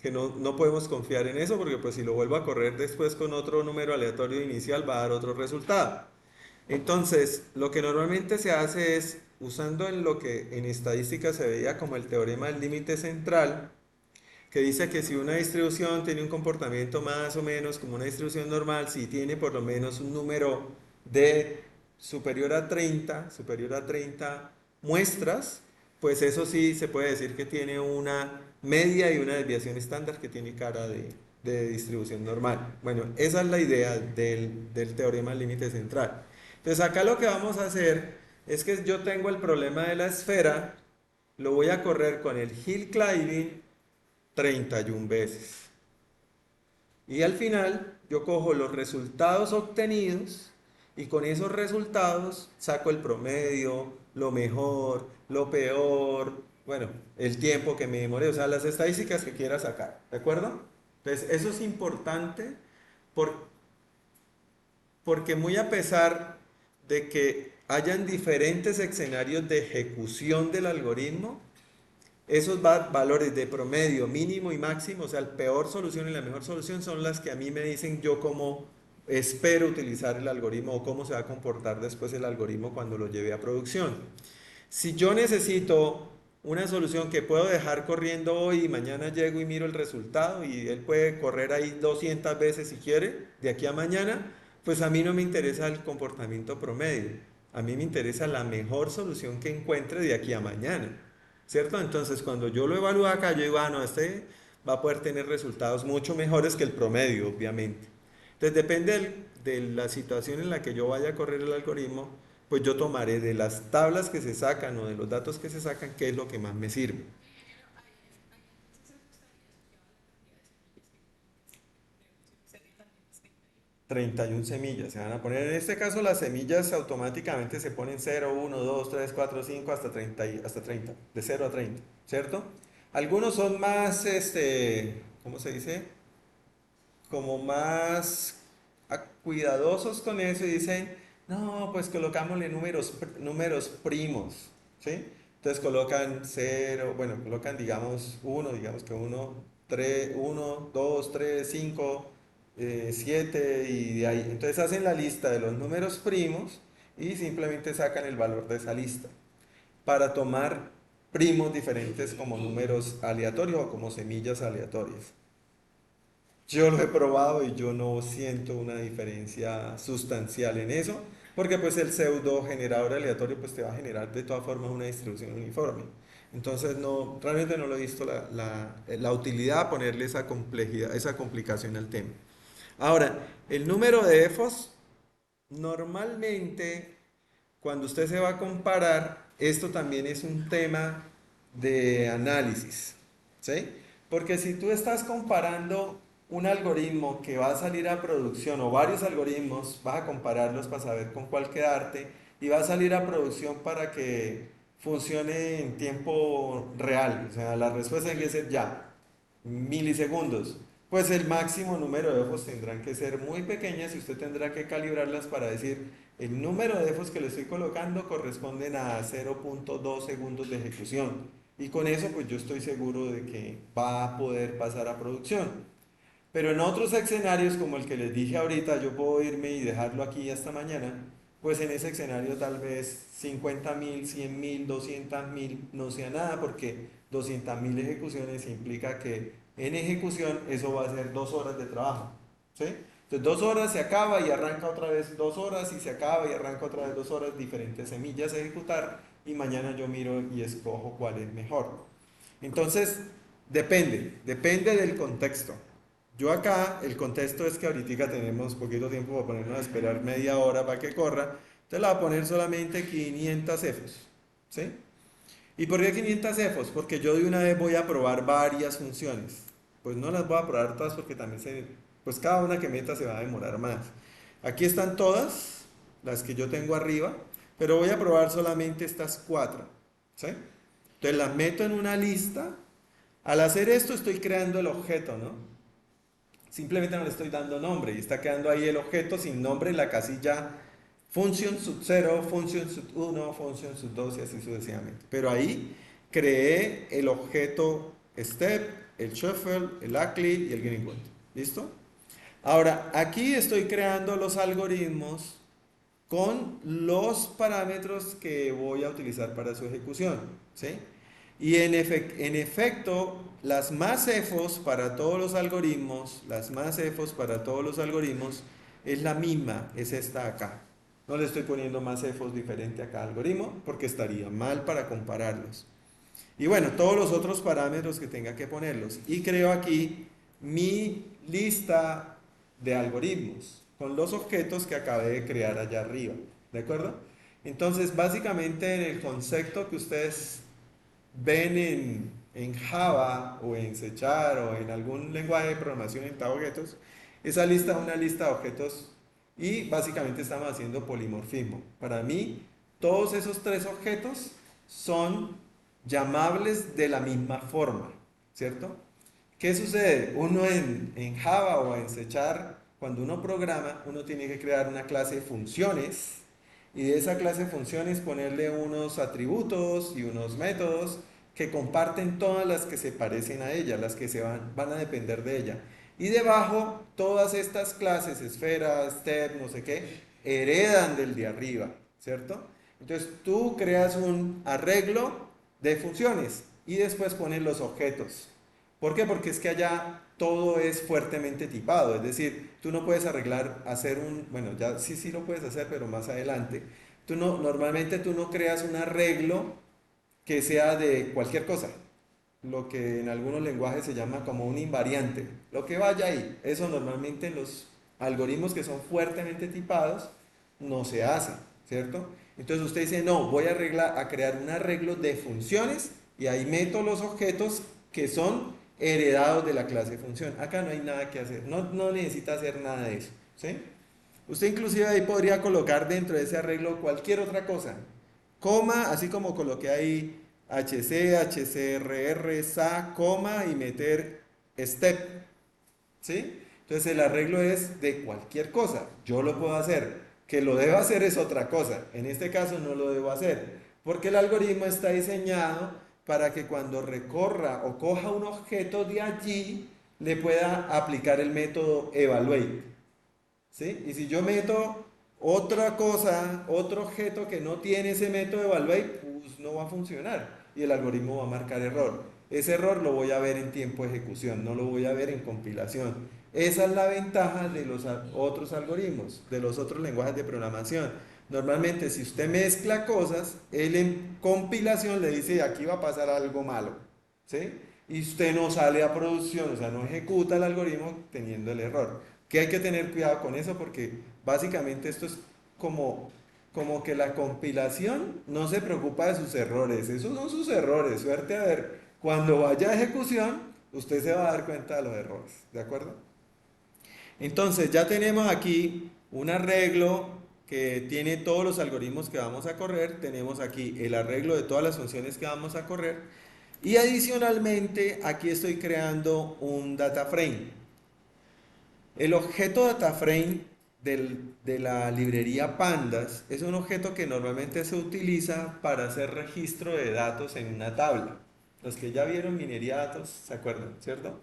podemos confiar en eso, porque pues si lo vuelvo a correr después con otro número aleatorio inicial va a dar otro resultado. Entonces, lo que normalmente se hace es, usando en lo que en estadística se veía como el teorema del límite central, que dice que si una distribución tiene un comportamiento más o menos como una distribución normal, si tiene por lo menos un número de superior a 30 muestras, pues eso sí se puede decir que tiene una media y una desviación estándar que tiene cara de distribución normal. Bueno, esa es la idea del teorema del límite central. Entonces acá lo que vamos a hacer es que yo tengo el problema de la esfera, lo voy a correr con el hill climbing 31 veces. Y al final yo cojo los resultados obtenidos y con esos resultados saco el promedio, lo mejor, lo peor, bueno, el tiempo que me demoré, o sea, las estadísticas que quiera sacar, ¿de acuerdo? Entonces, eso es importante por- porque muy a pesar de que hayan diferentes escenarios de ejecución del algoritmo, esos valores de promedio, mínimo y máximo, o sea, la peor solución y la mejor solución son las que a mí me dicen yo cómo espero utilizar el algoritmo o cómo se va a comportar después el algoritmo cuando lo lleve a producción. Si yo necesito una solución que puedo dejar corriendo hoy y mañana llego y miro el resultado y él puede correr ahí 200 veces si quiere, de aquí a mañana, pues a mí no me interesa el comportamiento promedio. A mí me interesa la mejor solución que encuentre de aquí a mañana. ¿Cierto? Entonces, cuando yo lo evalúo acá, yo digo, ah, no, este va a poder tener resultados mucho mejores que el promedio, obviamente. Entonces, depende de la situación en la que yo vaya a correr el algoritmo, pues yo tomaré de las tablas que se sacan o de los datos que se sacan, qué es lo que más me sirve. 31 semillas se van a poner. En este caso las semillas automáticamente se ponen 0, 1, 2, 3, 4, 5 hasta 30, hasta 30, de 0 a 30, ¿cierto? Algunos son más, ¿cómo se dice? Como más cuidadosos con eso y dicen, no, pues colocámosle números primos, ¿sí? Entonces colocan 0, bueno, colocan digamos 1, digamos que 1, 3, 1, 2, 3, 5, 7 y de ahí. Entonces hacen la lista de los números primos y simplemente sacan el valor de esa lista para tomar primos diferentes como números aleatorios o como semillas aleatorias. Yo lo he probado y yo no siento una diferencia sustancial en eso, porque pues el pseudo generador aleatorio pues te va a generar de todas formas una distribución uniforme. Entonces no, realmente no lo he visto la utilidad de ponerle esa complejidad, esa complicación al tema. Ahora, el número de EFOS, normalmente cuando usted se va a comparar, esto también es un tema de análisis, ¿sí? Porque si tú estás comparando un algoritmo que va a salir a producción o varios algoritmos, vas a compararlos para saber con cuál quedarte y va a salir a producción para que funcione en tiempo real, o sea, la respuesta tiene que ser ya, milisegundos. Pues el máximo número de ojos tendrán que ser muy pequeñas y usted tendrá que calibrarlas para decir el número de defos que le estoy colocando corresponden a 0.2 segundos de ejecución. Y con eso pues yo estoy seguro de que va a poder pasar a producción. Pero en otros escenarios como el que les dije ahorita, yo puedo irme y dejarlo aquí hasta mañana, pues en ese escenario tal vez 50.000, 100.000, 200.000 no sea nada porque 200.000 ejecuciones implica que en ejecución eso va a ser 2 horas de trabajo. ¿Sí? Entonces 2 horas se acaba y arranca otra vez 2 horas y se acaba y arranca otra vez 2 horas, diferentes semillas a ejecutar y mañana yo miro y escojo cuál es mejor. Entonces, depende del contexto. Yo acá, el contexto es que ahorita tenemos poquito tiempo para ponernos a esperar media hora para que corra, entonces la voy a poner solamente 500 EFOS, ¿sí? ¿Y por qué 500 EFOS? Porque yo de una vez voy a probar varias funciones. Pues no las voy a probar todas porque también pues cada una que meta se va a demorar más. Aquí están todas, las que yo tengo arriba, pero voy a probar solamente estas cuatro, ¿sí? Entonces las meto en una lista. Al hacer esto estoy creando el objeto, ¿no? Simplemente no le estoy dando nombre y está quedando ahí el objeto sin nombre en la casilla function sub 0, function sub 1, function sub 2 y así sucesivamente. Pero ahí creé el objeto step, el shuffle, el ACLI y el greenwood. ¿Listo? Ahora, aquí estoy creando los algoritmos con los parámetros que voy a utilizar para su ejecución, ¿sí? Y en efecto, las más EFOS para todos los algoritmos, las más EFOS para todos los algoritmos es la misma, es esta acá. No le estoy poniendo más EFOS diferente a cada algoritmo porque estaría mal para compararlos. Y bueno, todos los otros parámetros que tenga que ponerlos. Y creo aquí mi lista de algoritmos con los objetos que acabé de crear allá arriba. ¿De acuerdo? Entonces, básicamente en el concepto que ustedes ven en Java o en C# o en algún lenguaje de programación en objetos, esa lista es una lista de objetos y básicamente estamos haciendo polimorfismo. Para mí, todos esos tres objetos son llamables de la misma forma, ¿cierto? ¿Qué sucede? Uno en Java o en C#, cuando uno programa, uno tiene que crear una clase de funciones y de esa clase de funciones ponerle unos atributos y unos métodos que comparten todas las que se parecen a ella, las que van a depender de ella. Y debajo, todas estas clases, esferas, step, no sé qué, heredan del de arriba, ¿cierto? Entonces tú creas un arreglo de funciones y después pones los objetos. ¿Por qué? Porque es que allá todo es fuertemente tipado, es decir, tú no puedes arreglar, hacer un, bueno, ya sí lo puedes hacer, pero más adelante. Normalmente tú no creas un arreglo que sea de cualquier cosa, lo que en algunos lenguajes se llama como un invariante, lo que vaya ahí. Eso normalmente en los algoritmos que son fuertemente tipados no se hace, ¿cierto? Entonces usted dice, no, voy a crear un arreglo de funciones y ahí meto los objetos que son heredados de la clase función. Acá no hay nada que hacer, no necesita hacer nada de eso, ¿sí? Usted inclusive ahí podría colocar dentro de ese arreglo cualquier otra cosa. Coma, así como coloqué ahí HC, HCRR, SA, coma y meter step. ¿Sí? Entonces el arreglo es de cualquier cosa. Yo lo puedo hacer. Que lo deba hacer es otra cosa. En este caso no lo debo hacer. Porque el algoritmo está diseñado para que cuando recorra o coja un objeto de allí, le pueda aplicar el método evaluate. ¿Sí? Y si yo meto otra cosa, otro objeto que no tiene ese método evaluate, pues no va a funcionar y el algoritmo va a marcar error. Ese error lo voy a ver en tiempo de ejecución, no lo voy a ver en compilación. Esa es la ventaja de los otros algoritmos, de los otros lenguajes de programación. Normalmente si usted mezcla cosas, él en compilación le dice aquí va a pasar algo malo, ¿sí? Y usted no sale a producción, o sea, no ejecuta el algoritmo teniendo el error. Que hay que tener cuidado con eso porque básicamente esto es como que la compilación no se preocupa de sus errores, esos son sus errores, suerte a ver, cuando vaya a ejecución, usted se va a dar cuenta de los errores, ¿de acuerdo? Entonces ya tenemos aquí un arreglo que tiene todos los algoritmos que vamos a correr, tenemos aquí el arreglo de todas las funciones que vamos a correr y adicionalmente aquí estoy creando un data frame. El objeto DataFrame de la librería Pandas es un objeto que normalmente se utiliza para hacer registro de datos en una tabla. Los que ya vieron minería de datos se acuerdan, ¿cierto?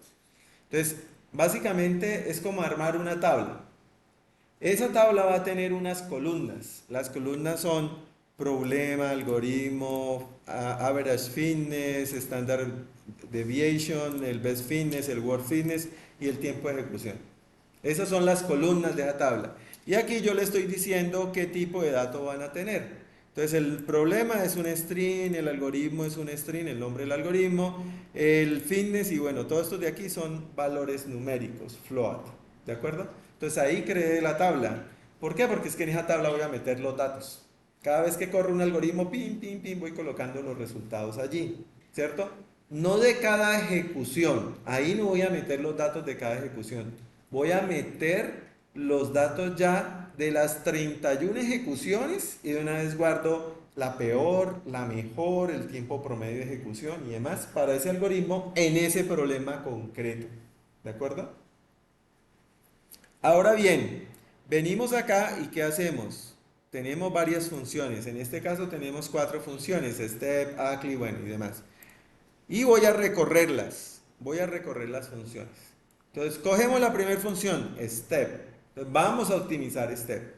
Entonces, básicamente es como armar una tabla. Esa tabla va a tener unas columnas. Las columnas son problema, algoritmo, average fitness, standard deviation, el best fitness, el worst fitness y el tiempo de ejecución. Esas son las columnas de la tabla. Y aquí yo le estoy diciendo qué tipo de datos van a tener. Entonces el problema es un string, el algoritmo es un string, el nombre del algoritmo, el fitness y bueno, todos estos de aquí son valores numéricos, float. ¿De acuerdo? Entonces ahí creé la tabla. ¿Por qué? Porque es que en esa tabla voy a meter los datos. Cada vez que corre un algoritmo, pim, pim, pim, voy colocando los resultados allí. ¿Cierto? No de cada ejecución. Ahí no voy a meter los datos de cada ejecución. Voy a meter los datos ya de las 31 ejecuciones y de una vez guardo la peor, la mejor, el tiempo promedio de ejecución y demás para ese algoritmo en ese problema concreto. ¿De acuerdo? Ahora bien, venimos acá y ¿qué hacemos? Tenemos varias funciones. En este caso tenemos 4 funciones, step, ACLI, bueno y demás. Y voy a recorrerlas. Voy a recorrer las funciones. Entonces, cogemos la primera función, step. Entonces, vamos a optimizar step.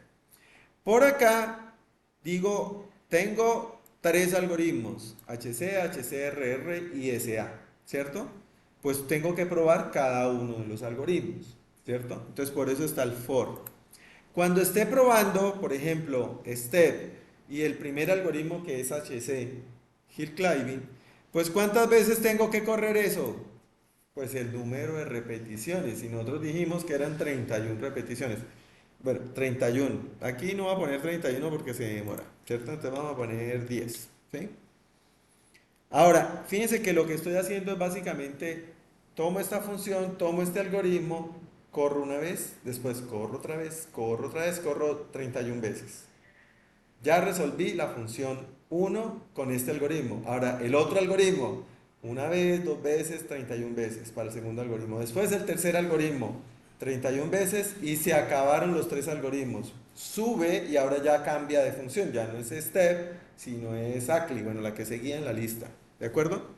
Por acá, digo, tengo 3 algoritmos, HC, HCRR y SA, ¿cierto? Pues tengo que probar cada uno de los algoritmos, ¿cierto? Entonces, por eso está el for. Cuando esté probando, por ejemplo, step y el primer algoritmo que es HC, Hill Climbing, pues ¿cuántas veces tengo que correr eso? Pues el número de repeticiones. Y nosotros dijimos que eran 31 repeticiones. Bueno, 31. Aquí no voy a poner 31 porque se demora, ¿cierto? Entonces vamos a poner 10. ¿Sí? Ahora, fíjense que lo que estoy haciendo es básicamente, tomo esta función, tomo este algoritmo, corro una vez, después corro otra vez, corro 31 veces. Ya resolví la función 1 con este algoritmo. Ahora, el otro algoritmo, una vez, dos veces, 31 veces para el segundo algoritmo. Después el tercer algoritmo, 31 veces y se acabaron los 3 algoritmos. Sube y ahora ya cambia de función. Ya no es step, sino es ACLI, bueno, la que seguía en la lista. ¿De acuerdo?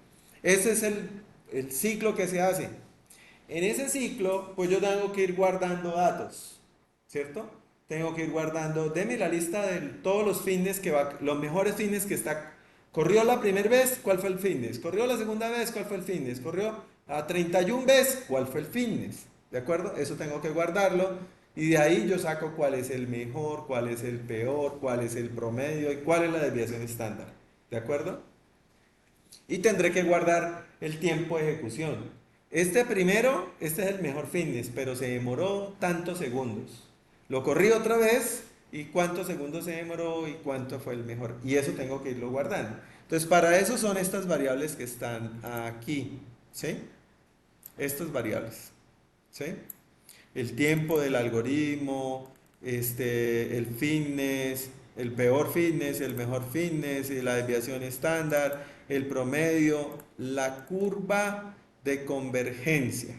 Ese es el ciclo que se hace. En ese ciclo, pues yo tengo que ir guardando datos, ¿cierto? Tengo que ir guardando, deme la lista de todos los fitness que va, los mejores fitness que está. Corrió la primera vez, ¿cuál fue el fitness? Corrió la segunda vez, ¿cuál fue el fitness? Corrió a 31 veces, ¿cuál fue el fitness? ¿De acuerdo? Eso tengo que guardarlo y de ahí yo saco cuál es el mejor, cuál es el peor, cuál es el promedio y cuál es la desviación estándar. ¿De acuerdo? Y tendré que guardar el tiempo de ejecución. Este primero, este es el mejor fitness, pero se demoró tantos segundos. Lo corrí otra vez y cuántos segundos se demoró y cuánto fue el mejor. Y eso tengo que irlo guardando. Entonces, para eso son estas variables que están aquí. ¿Sí? Estas variables. ¿Sí? El tiempo del algoritmo, el fitness, el peor fitness, el mejor fitness, y la desviación estándar, el promedio, la curva de convergencia.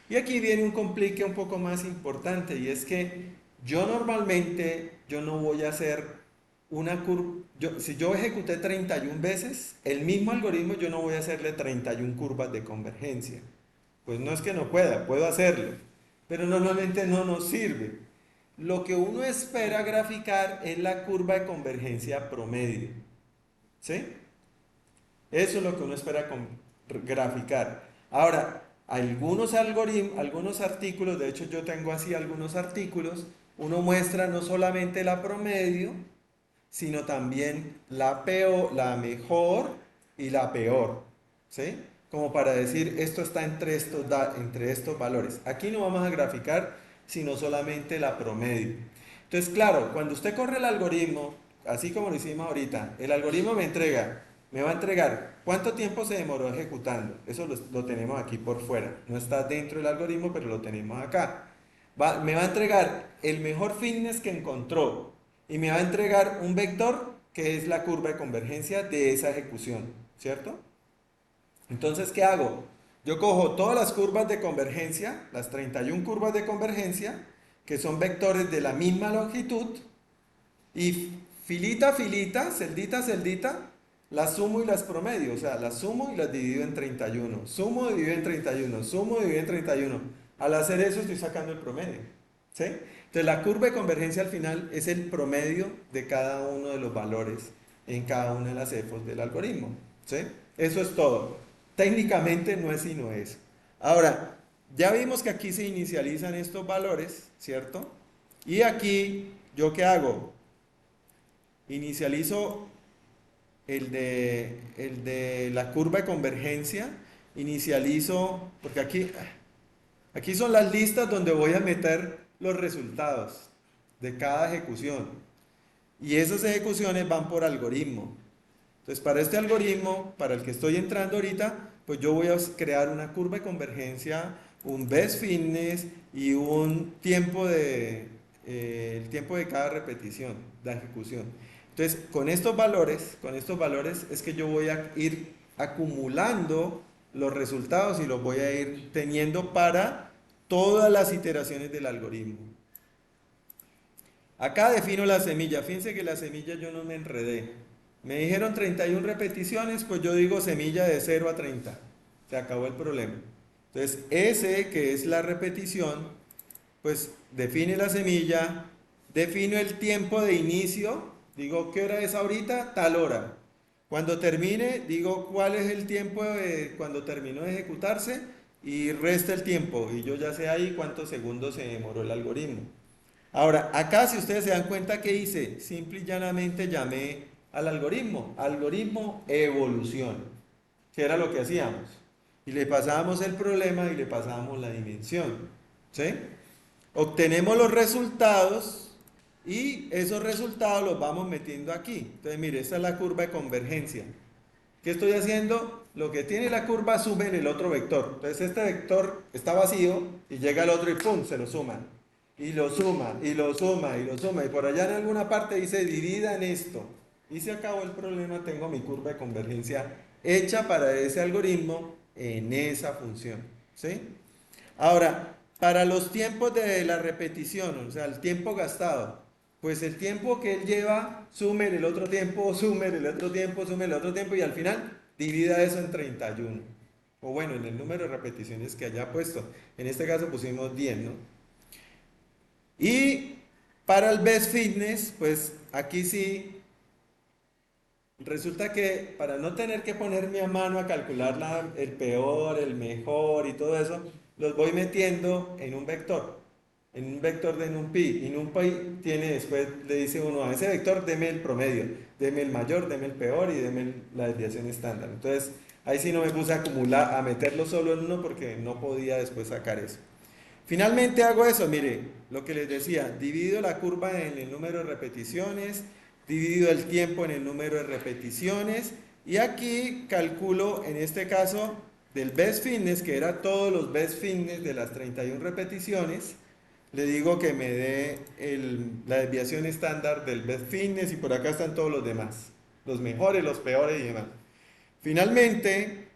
Y aquí viene un complique un poco más importante y es que yo normalmente yo no voy a hacer una curva, si yo ejecuté 31 veces, el mismo algoritmo yo no voy a hacerle 31 curvas de convergencia. Pues no es que no pueda, puedo hacerlo, pero normalmente no nos sirve. Lo que uno espera graficar es la curva de convergencia promedio. ¿Sí? Eso es lo que uno espera graficar. Ahora, algunos algoritmos, algunos artículos, de hecho yo tengo así algunos artículos, uno muestra no solamente la promedio, sino también la peor, la mejor y la peor. ¿Sí? Como para decir, esto está entre estos valores. Aquí no vamos a graficar, sino solamente la promedio. Entonces, claro, cuando usted corre el algoritmo, así como lo hicimos ahorita, el algoritmo me va a entregar cuánto tiempo se demoró ejecutando. Eso lo tenemos aquí por fuera. No está dentro del algoritmo, pero lo tenemos acá. Me va a entregar el mejor fitness que encontró y me va a entregar un vector que es la curva de convergencia de esa ejecución, ¿cierto? Entonces, ¿qué hago? Yo cojo todas las curvas de convergencia, las 31 curvas de convergencia, que son vectores de la misma longitud, y filita a filita, celdita a celdita, las sumo y las promedio. O sea, las sumo y las divido en 31. Sumo, divido en 31. Sumo, divido en 31. Al hacer eso estoy sacando el promedio. ¿Sí? Entonces la curva de convergencia al final es el promedio de cada uno de los valores en cada una de las EFOs del algoritmo. ¿Sí? Eso es todo. Técnicamente no es sino eso. Ahora, ya vimos que aquí se inicializan estos valores, ¿cierto? Y aquí, ¿yo qué hago? Inicializo el de la curva de convergencia, inicializo, porque aquí son las listas donde voy a meter los resultados de cada ejecución. Y esas ejecuciones van por algoritmo. Entonces, para este algoritmo, para el que estoy entrando ahorita, pues yo voy a crear una curva de convergencia, un best fitness y un tiempo el tiempo de cada repetición, de ejecución. Entonces, con estos valores es que yo voy a ir acumulando los resultados y los voy a ir teniendo para todas las iteraciones del algoritmo. Acá defino la semilla. Fíjense que la semilla yo no me enredé. Me dijeron 31 repeticiones, pues yo digo semilla de 0 a 30. Se acabó el problema. Entonces, S, que es la repetición, pues define la semilla, defino el tiempo de inicio, digo qué hora es ahorita, tal hora. Cuando termine, digo cuál es el tiempo cuando terminó de ejecutarse y resta el tiempo. Y yo ya sé ahí cuántos segundos se demoró el algoritmo. Ahora, acá si ustedes se dan cuenta que hice, simple y llanamente llamé al algoritmo evolución, que era lo que hacíamos. Y le pasábamos el problema y le pasábamos la dimensión. ¿Sí? Obtenemos los resultados y esos resultados los vamos metiendo aquí. Entonces, mire, esta es la curva de convergencia. ¿Qué estoy haciendo? Lo que tiene la curva sube en el otro vector. Entonces, este vector está vacío y llega el otro y ¡pum! Se lo suman. Y lo suma, y lo suma, y lo suma. Y por allá en alguna parte dice divida en esto. Y se acabó el problema, tengo mi curva de convergencia hecha para ese algoritmo en esa función. ¿Sí? Ahora, para los tiempos de la repetición, o sea, el tiempo gastado, pues el tiempo que él lleva, sume el otro tiempo, sume el otro tiempo, sume el otro tiempo y al final divida eso en 31. O bueno, en el número de repeticiones que haya puesto. En este caso pusimos 10, ¿no? Y para el Best Fitness, pues aquí sí, resulta que para no tener que ponerme a mano a calcular el peor, el mejor y todo eso, los voy metiendo en un vector de NumPy. Y NumPy tiene después, le dice uno a ese vector, deme el promedio, deme el mayor, deme el peor y deme la desviación estándar. Entonces, ahí sí no me puse a acumular, a meterlo solo en uno porque no podía después sacar eso. Finalmente hago eso, mire, lo que les decía, divido la curva en el número de repeticiones, divido el tiempo en el número de repeticiones y aquí calculo, en este caso, del best fitness, que era todos los best fitness de las 31 repeticiones, le digo que me dé la desviación estándar del best fitness y por acá están todos los demás, los mejores, los peores y demás. Finalmente,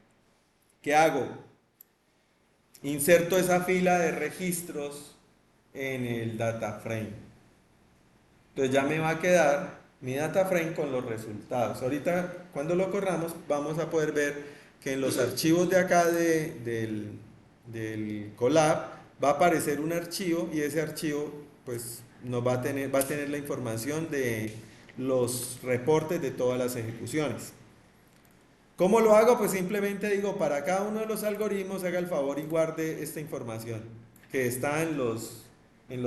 ¿qué hago? Inserto esa fila de registros en el data frame. Entonces ya me va a quedar mi data frame con los resultados. Ahorita cuando lo corramos vamos a poder ver que en los archivos de acá del Colab va a aparecer un archivo y ese archivo pues nos va a tener la información de los reportes de todas las ejecuciones. ¿Cómo lo hago? Pues simplemente digo, para cada uno de los algoritmos haga el favor y guarde esta información que está en los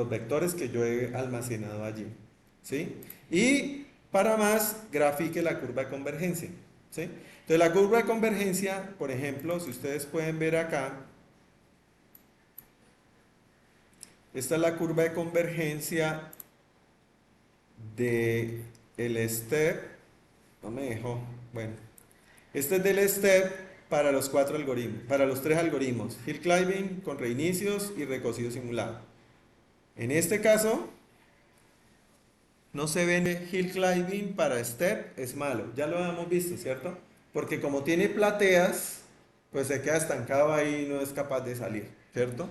vectores que yo he almacenado allí. ¿Sí? Y para más, grafique la curva de convergencia. ¿Sí? Entonces la curva de convergencia, por ejemplo, si ustedes pueden ver acá, esta es la curva de convergencia de el step, no me dejó, bueno, este es del step para los cuatro algoritmos, para los tres algoritmos, hill climbing con reinicios y recocido simulado. En este caso, no se ve hill climbing para step, es malo, ya lo hemos visto, ¿cierto? Porque como tiene plateas, pues se queda estancado ahí y no es capaz de salir, ¿cierto?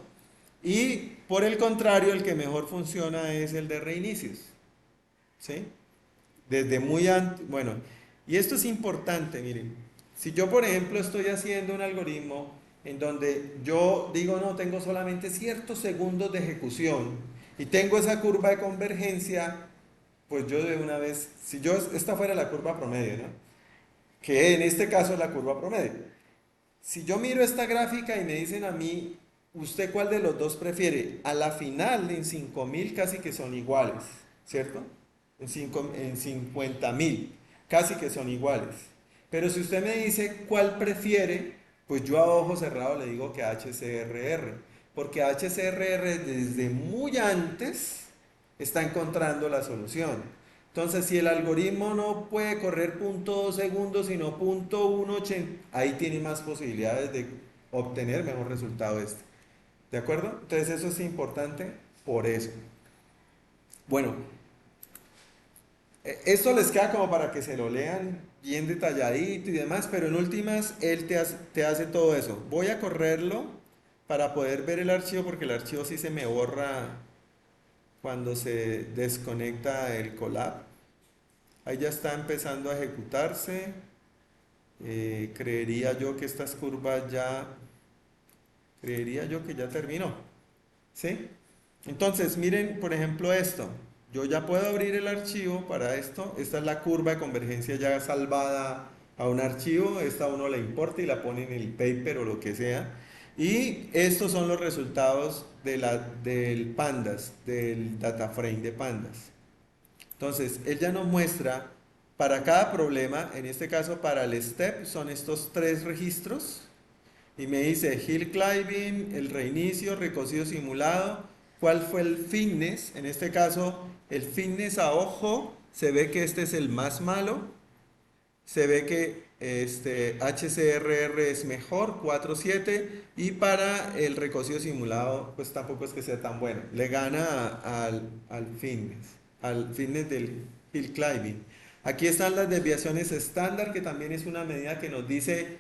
Y por el contrario, el que mejor funciona es el de reinicios, ¿sí? Desde muy antes, bueno, y esto es importante, miren, si yo por ejemplo estoy haciendo un algoritmo en donde yo digo no, tengo solamente ciertos segundos de ejecución y tengo esa curva de convergencia, pues yo de una vez, si yo, esta fuera la curva promedio, ¿no? Que en este caso es la curva promedio. Si yo miro esta gráfica y me dicen a mí, ¿usted cuál de los dos prefiere? A la final en 5000 casi que son iguales, ¿cierto? En 50.000 casi que son iguales. Pero si usted me dice cuál prefiere, pues yo a ojo cerrado le digo que HCRR, porque HCRR desde muy antes está encontrando la solución. Entonces, si el algoritmo no puede correr 0.2 segundos, sino 0.180, ahí tiene más posibilidades de obtener mejor resultado este. ¿De acuerdo? Entonces, eso es importante por eso. Bueno, esto les queda como para que se lo lean bien detalladito y demás, pero en últimas, él te hace todo eso. Voy a correrlo para poder ver el archivo, porque el archivo sí se me borra cuando se desconecta el collab. Ahí ya está empezando a ejecutarse. Creería yo que estas curvas ya, creería yo que ya terminó. ¿Sí? Entonces, miren, por ejemplo, esto. Yo ya puedo abrir el archivo para esto. Esta es la curva de convergencia ya salvada a un archivo. Esta uno la importa y la pone en el paper o lo que sea. Y estos son los resultados del pandas, del data frame de pandas. Entonces, él ya nos muestra para cada problema, en este caso para el step, son estos tres registros. Y me dice hill climbing, el reinicio, recocido simulado, cuál fue el fitness. En este caso, el fitness a ojo, se ve que este es el más malo. Se ve que este HCRR es mejor, 4.7, y para el recocido simulado, pues tampoco es que sea tan bueno. Le gana al fitness del hill climbing. Aquí están las desviaciones estándar, que también es una medida que nos dice,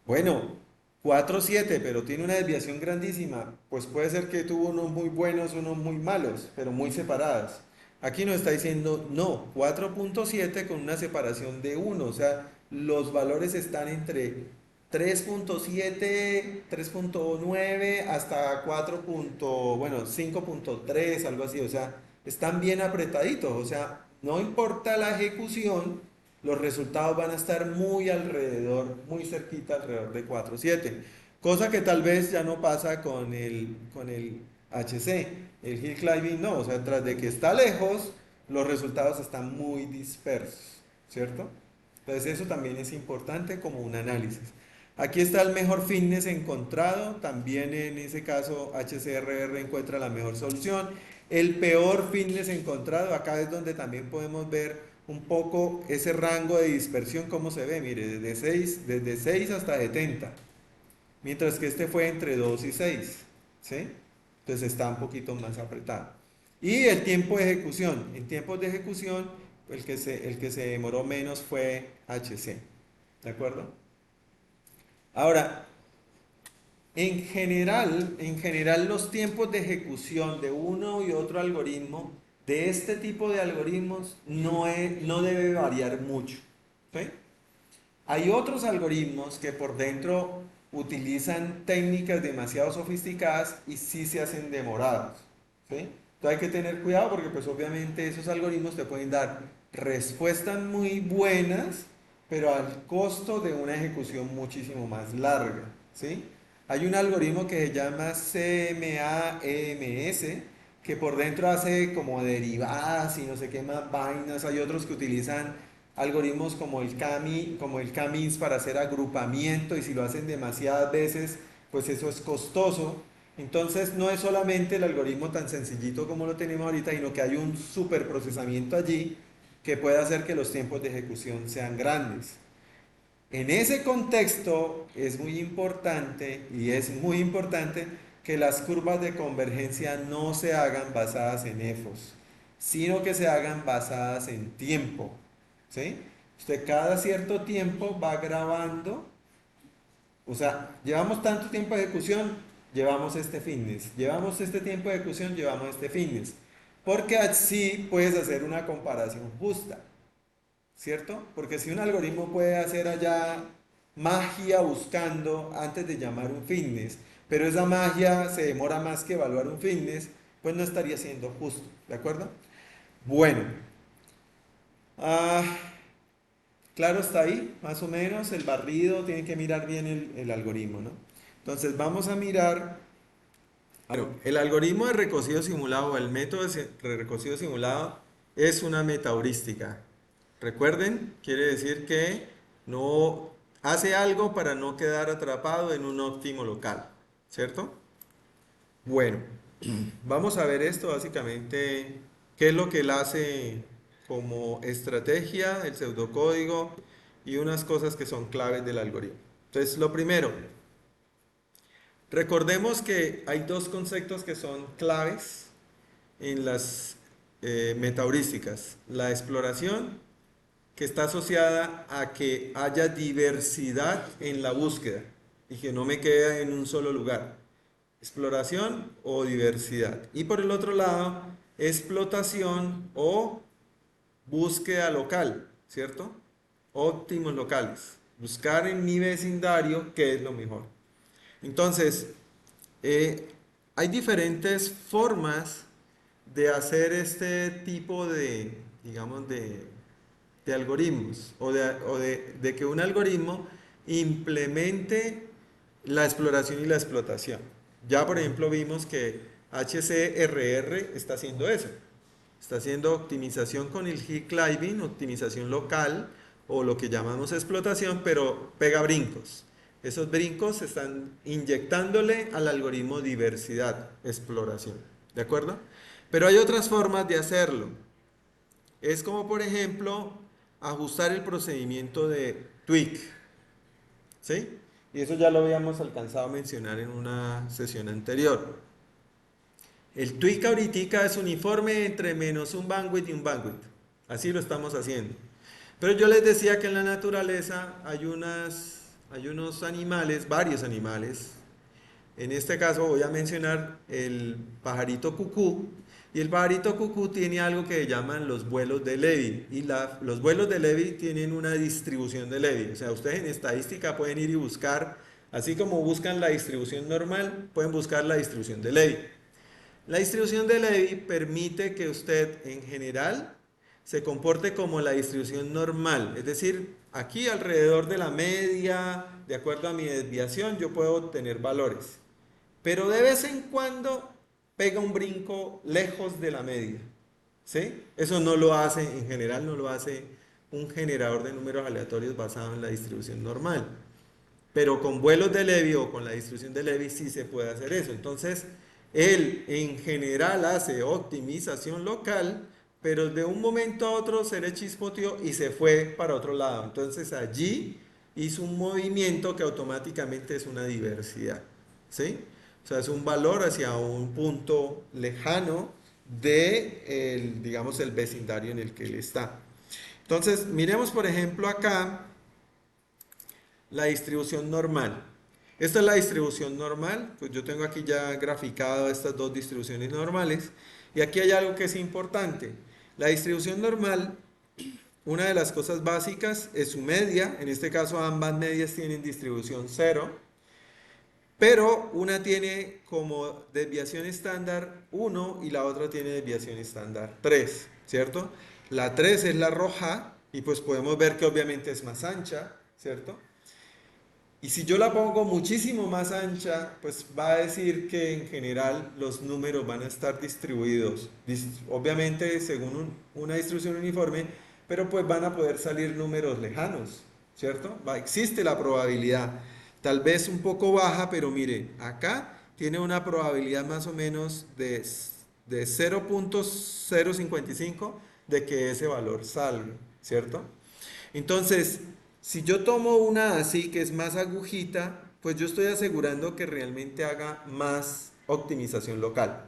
bueno, 4.7, pero tiene una desviación grandísima. Pues puede ser que tuvo unos muy buenos, unos muy malos, pero muy separadas. Aquí nos está diciendo, no, 4.7 con una separación de 1, o sea, los valores están entre 3.7, 3.9 hasta 4. Bueno, 5.3, algo así, o sea, están bien apretaditos, o sea, no importa la ejecución, los resultados van a estar muy alrededor, muy cerquita alrededor de 4.7, cosa que tal vez ya no pasa con el HC, el hill climbing no, o sea, tras de que está lejos, los resultados están muy dispersos, ¿cierto? Entonces eso también es importante como un análisis. Aquí está el mejor fitness encontrado, también en ese caso HCRR encuentra la mejor solución. El peor fitness encontrado, acá es donde también podemos ver un poco ese rango de dispersión, cómo se ve, mire, desde 6 hasta 70, mientras que este fue entre 2 y 6, ¿sí? Entonces está un poquito más apretado. Y el tiempo de ejecución. En tiempos de ejecución, el que se demoró menos fue HC. ¿De acuerdo? Ahora, en general los tiempos de ejecución de uno y otro algoritmo, de este tipo de algoritmos, no debe variar mucho. ¿Sí? Hay otros algoritmos que por dentro utilizan técnicas demasiado sofisticadas y sí se hacen demorados. ¿Sí? Entonces hay que tener cuidado porque pues obviamente esos algoritmos te pueden dar respuestas muy buenas, pero al costo de una ejecución muchísimo más larga. ¿Sí? Hay un algoritmo que se llama CMAEMS que por dentro hace como derivadas y no sé qué más vainas. Hay otros que utilizan algoritmos como el CAMINS para hacer agrupamiento y si lo hacen demasiadas veces, pues eso es costoso. Entonces no es solamente el algoritmo tan sencillito como lo tenemos ahorita, sino que hay un superprocesamiento allí que puede hacer que los tiempos de ejecución sean grandes. En ese contexto es muy importante y es muy importante que las curvas de convergencia no se hagan basadas en EFOS, sino que se hagan basadas en tiempo. ¿Sí? Usted cada cierto tiempo va grabando, o sea, llevamos tanto tiempo de ejecución, llevamos este fitness, llevamos este tiempo de ejecución, llevamos este fitness, porque así puedes hacer una comparación justa. ¿Cierto? Porque si un algoritmo puede hacer allá magia buscando antes de llamar un fitness, pero esa magia se demora más que evaluar un fitness, pues no estaría siendo justo, ¿de acuerdo? Bueno, ah, claro está ahí, más o menos, el barrido, tienen que mirar bien el algoritmo, ¿no? Entonces vamos a mirar, claro, el algoritmo de recocido simulado o el método de recocido simulado es una metaheurística. Recuerden, quiere decir que no hace algo para no quedar atrapado en un óptimo local, ¿cierto? Bueno, vamos a ver esto básicamente, qué es lo que él hace como estrategia, el pseudocódigo y unas cosas que son claves del algoritmo. Entonces, lo primero, recordemos que hay dos conceptos que son claves en las metaheurísticas, la exploración que está asociada a que haya diversidad en la búsqueda y que no me quede en un solo lugar. Exploración o diversidad. Y por el otro lado, explotación o búsqueda local, ¿cierto? Óptimos locales. Buscar en mi vecindario qué es lo mejor. Entonces, eh, hay diferentes formas de hacer este tipo de, digamos, de algoritmos o de que un algoritmo implemente la exploración y la explotación. Ya, por ejemplo, vimos que HCRR está haciendo eso. Está haciendo optimización con el hill climbing, optimización local o lo que llamamos explotación, pero pega brincos. Esos brincos están inyectándole al algoritmo diversidad, exploración. ¿De acuerdo? Pero hay otras formas de hacerlo. Es como, por ejemplo, ajustar el procedimiento de tweak. ¿Sí? Y eso ya lo habíamos alcanzado a mencionar en una sesión anterior. El tweak ahorita es uniforme entre menos un bandwidth y un bandwidth. Así lo estamos haciendo. Pero yo les decía que en la naturaleza hay unos animales, varios animales. En este caso voy a mencionar el pajarito cucú. Y el pajarito cucú tiene algo que llaman los vuelos de Levy. Y los vuelos de Levy tienen una distribución de Levy. O sea, ustedes en estadística pueden ir y buscar, así como buscan la distribución normal, pueden buscar la distribución de Levy. La distribución de Levy permite que usted en general se comporte como la distribución normal, es decir, aquí alrededor de la media, de acuerdo a mi desviación, yo puedo obtener valores. Pero de vez en cuando pega un brinco lejos de la media. ¿Sí? Eso no lo hace, en general no lo hace un generador de números aleatorios basado en la distribución normal. Pero con vuelos de Levy o con la distribución de Levy sí se puede hacer eso. Entonces, él en general hace optimización local, pero de un momento a otro se le chispoteó y se fue para otro lado. Entonces allí hizo un movimiento que automáticamente es una diversidad. ¿Sí? O sea, es un valor hacia un punto lejano de, digamos, el vecindario en el que él está. Entonces, miremos por ejemplo acá la distribución normal. Esta es la distribución normal, pues yo tengo aquí ya graficado estas dos distribuciones normales. Y aquí hay algo que es importante. La distribución normal, una de las cosas básicas es su media, en este caso ambas medias tienen distribución cero, pero una tiene como desviación estándar 1 y la otra tiene desviación estándar 3, ¿cierto? La 3 es la roja y pues podemos ver que obviamente es más ancha, ¿cierto? Y si yo la pongo muchísimo más ancha, pues va a decir que en general los números van a estar distribuidos, obviamente según una distribución uniforme, pero pues van a poder salir números lejanos, ¿cierto? Existe la probabilidad, tal vez un poco baja, pero mire, acá tiene una probabilidad más o menos de 0.055 de que ese valor salga, ¿cierto? Entonces, si yo tomo una así que es más agujita, pues yo estoy asegurando que realmente haga más optimización local.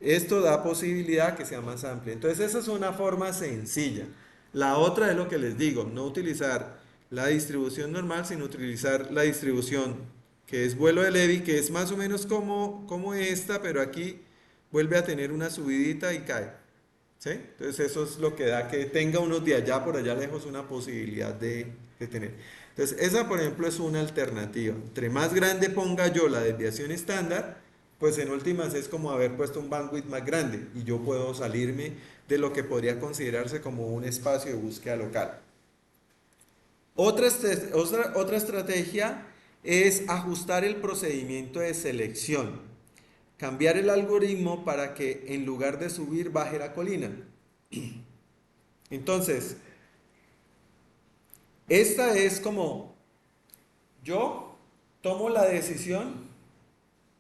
Esto da posibilidad que sea más amplia. Entonces, esa es una forma sencilla. La otra es lo que les digo, no utilizar la distribución normal, sino utilizar la distribución que es vuelo de Levy, que es más o menos como esta, pero aquí vuelve a tener una subidita y cae. ¿Sí? Entonces eso es lo que da que tenga unos de allá por allá lejos una posibilidad de tener. Entonces esa por ejemplo es una alternativa. Entre más grande ponga yo la desviación estándar, pues en últimas es como haber puesto un bandwidth más grande y yo puedo salirme de lo que podría considerarse como un espacio de búsqueda local. Otra estrategia es ajustar el procedimiento de selección. Cambiar el algoritmo para que en lugar de subir baje la colina. Entonces, esta es como yo tomo la decisión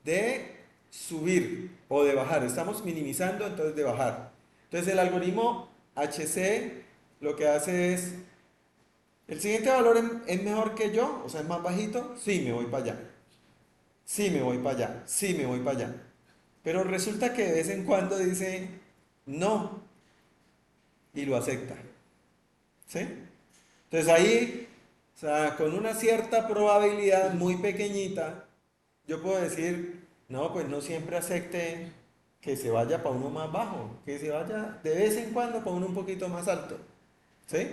de subir o de bajar. Estamos minimizando, entonces de bajar. Entonces el algoritmo HC lo que hace es, el siguiente valor es mejor que yo, o sea, es más bajito, sí, me voy para allá. Sí, me voy para allá. Sí, me voy para allá. Pero resulta que de vez en cuando dice no y lo acepta. ¿Sí? Entonces ahí, o sea, con una cierta probabilidad muy pequeñita, yo puedo decir, no, pues no siempre acepte que se vaya para uno más bajo, que se vaya de vez en cuando para uno un poquito más alto. ¿Sí?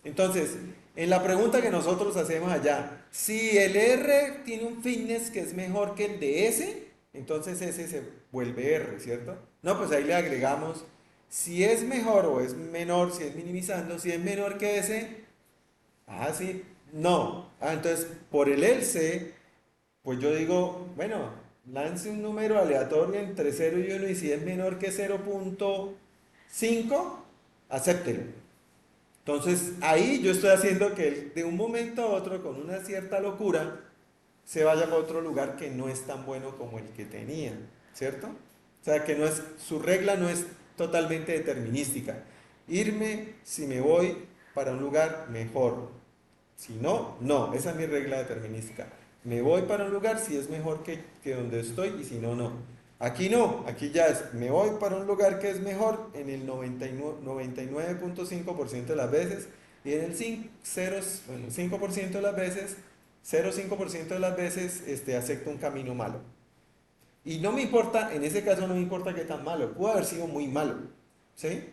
Entonces, en la pregunta que nosotros hacemos allá, si el R tiene un fitness que es mejor que el de S, entonces ese se vuelve R, ¿cierto? No, pues ahí le agregamos, si es mejor o es menor, si es minimizando, si es menor que ese, ah, sí, no. Ah, entonces, por el else, pues yo digo, bueno, lance un número aleatorio entre 0 y 1 y si es menor que 0.5, acéptelo. Entonces, ahí yo estoy haciendo que él, de un momento a otro, con una cierta locura, se vaya para otro lugar que no es tan bueno como el que tenía, ¿cierto? O sea, que no es, su regla no es totalmente determinística. Irme si me voy para un lugar mejor. Si no, no. Esa es mi regla determinística. Me voy para un lugar si es mejor que donde estoy y si no, no. Aquí no, aquí ya es, me voy para un lugar que es mejor en el 99.5% de las veces y en el 5% de las veces, 0,5% de las veces acepto un camino malo. Y no me importa, en ese caso no me importa qué tan malo, pudo haber sido muy malo, ¿sí?